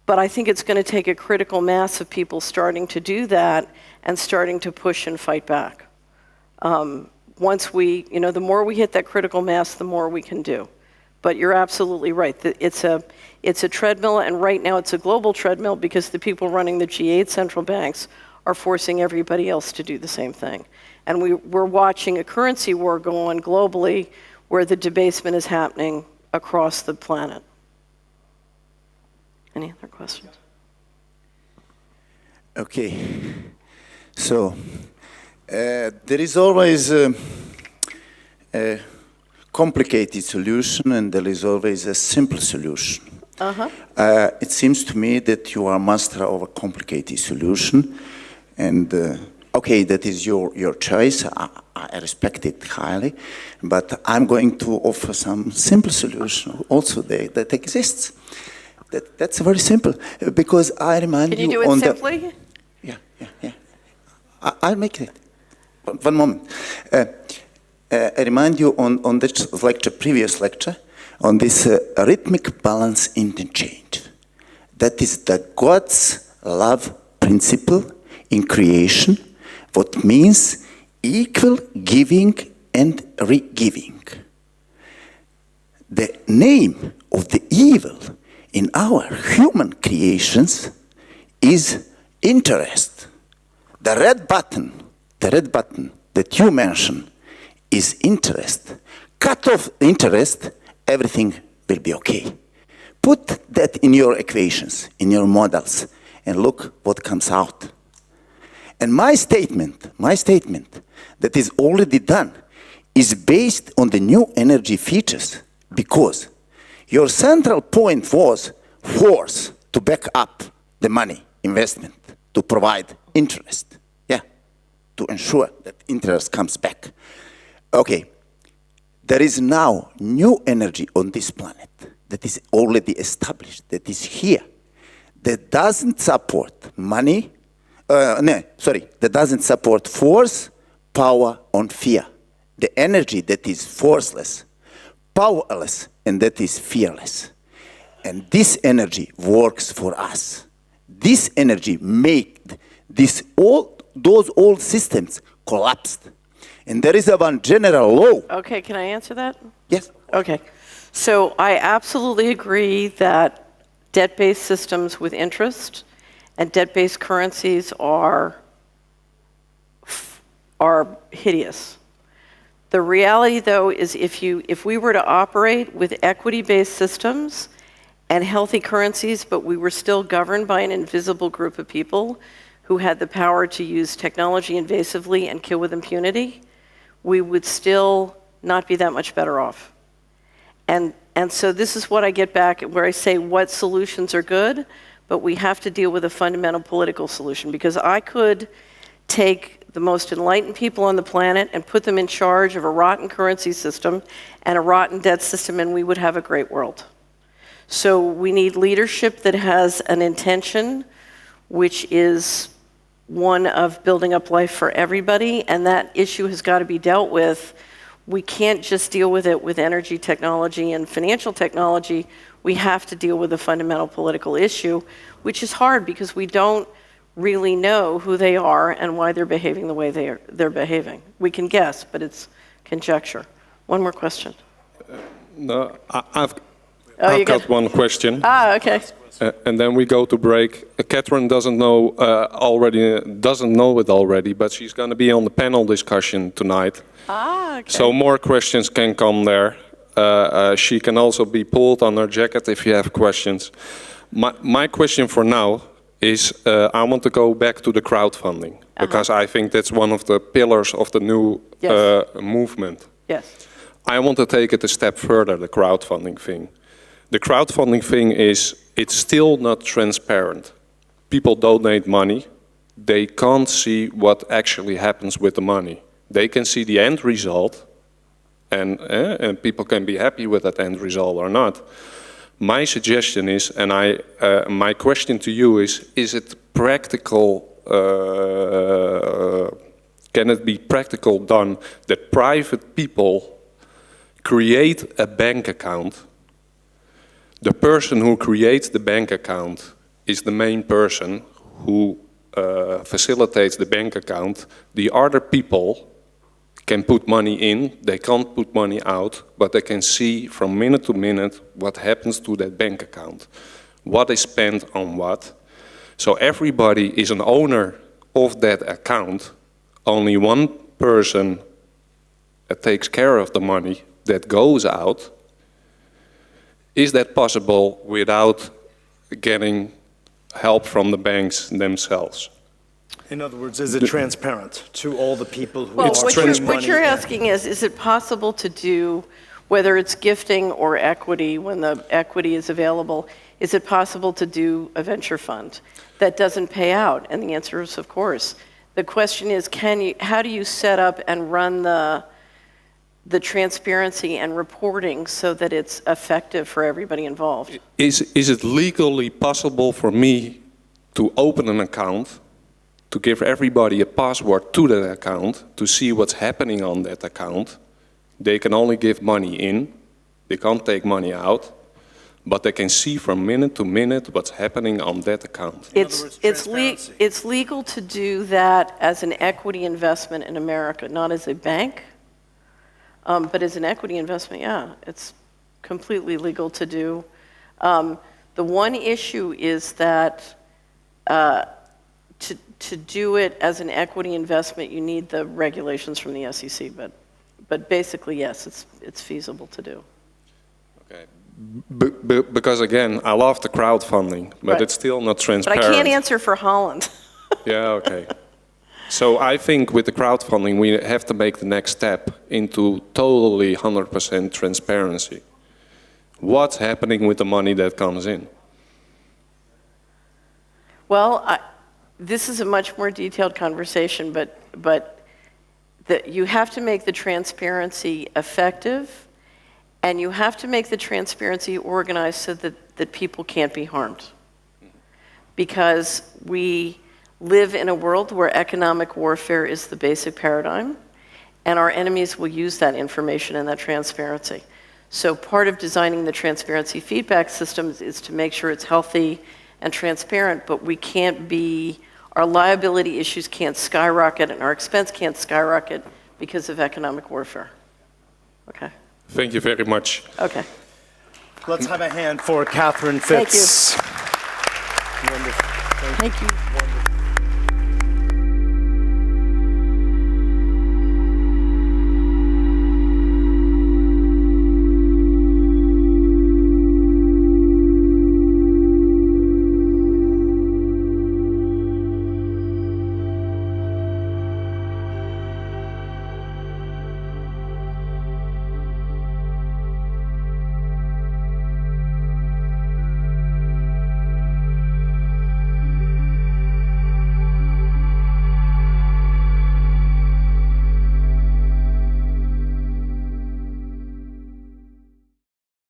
but I think it's going to take a critical mass of people starting to do that and starting to push and fight back. Once we, the more we hit that critical mass, the more we can do. But you're absolutely right. It's a treadmill, and right now it's a global treadmill because the people running the G8 central banks are forcing everybody else to do the same thing. And we're watching a currency war go on globally where the debasement is happening across the planet. Any other questions? Okay. So, there is always a complicated solution and there is always a simple solution. It seems to me that you are master of a complicated solution, and okay, that is your choice. I respect it highly, but I'm going to offer some simple solution also that exists. That's very simple, because I remind you. Can you do it simply? Yeah. I'll make it. One moment. I remind you on this lecture, previous lecture, on this rhythmic balance interchange. That is the God's love principle in creation, what means equal giving and re-giving. The name of the evil in our human creations is interest. The red button that you mentioned is interest. Cut off interest, everything will be okay. Put that in your equations, in your models, and look what comes out. And my statement that is already done is based on the new energy features, because your central point was force to back up the money investment, to provide interest, to ensure that interest comes back. Okay, there is now new energy on this planet that is already established, that is here, that doesn't support money, that doesn't support force, power, and fear. The energy that is forceless, powerless, and that is fearless. And this energy works for us. This energy made those old systems collapsed. And there is a one general law. Okay, can I answer that? Yes. Okay. So I absolutely agree that debt-based systems with interest and debt-based currencies are hideous. The reality, though, is if we were to operate with equity-based systems and healthy currencies, but we were still governed by an invisible group of people who had the power to use technology invasively and kill with impunity, we would still not be that much better off. And so this is what I get back where I say what solutions are good, but we have to deal with a fundamental political solution, because I could take the most enlightened people on the planet and put them in charge of a rotten currency system and a rotten debt system, and we would have a great world. So we need leadership that has an intention, which is one of building up life for everybody, and that issue has got to be dealt with. We can't just deal with it with energy technology and financial technology. We have to deal with a fundamental political issue, which is hard because we don't really know who they are and why they're behaving the way they're behaving. We can guess, but it's conjecture. One more question. No, I've got one question. Okay. And then we go to break. Catherine doesn't know it already, but she's going to be on the panel discussion tonight. Okay. So more questions can come there. She can also be pulled on her jacket if you have questions. My question for now is I want to go back to the crowdfunding, because I think that's one of the pillars of the new movement. Yes. I want to take it a step further, the crowdfunding thing. The crowdfunding thing it's still not transparent. People donate money. They can't see what actually happens with the money. They can see the end result, and people can be happy with that end result or not. My suggestion is, and my question to you is it practical, can it be practical done that private people create a bank account? The person who creates the bank account is the main person who facilitates the bank account. The other people can put money in, they can't put money out, but they can see from minute to minute what happens to that bank account, what is spent on what. So everybody is an owner of that account. Only one person takes care of the money that goes out. Is that possible without getting help from the banks themselves? In other words, is it transparent to all the people who Well, are what you're asking is it possible to do, whether it's gifting or equity, when the equity is available, is it possible to do a venture fund that doesn't pay out? And the answer is, of course. The question is, how do you set up and run the transparency and reporting so that it's effective for everybody involved? Is it legally possible for me to open an account, to give everybody a password to that account, to see what's happening on that account? They can only give money in, they can't take money out, but they can see from minute to minute what's happening on that account. It's legal to do that as an equity investment in America, not as a bank, but as an equity investment, yeah, it's completely legal to do. The one issue is that to do it as an equity investment, you need the regulations from the SEC, but basically, yes, it's feasible to do. Okay. Because again, I love the crowdfunding, but Right. it's still not transparent. But I can't answer for Holland. Yeah, okay. So I think with the crowdfunding, we have to make the next step into totally 100% transparency. What's happening with the money that comes in? Well, this is a much more detailed conversation, but you have to make the transparency effective, and you have to make the transparency organized so that people can't be harmed. Because we live in a world where economic warfare is the basic paradigm, and our enemies will use that information and that transparency. So part of designing the transparency feedback systems is to make sure it's healthy and transparent, but our liability issues can't skyrocket and our expense can't skyrocket because of economic warfare. Okay. Thank you very much. Okay. Let's have a hand for Catherine Thank you. Fitz. Wonderful. Thank you.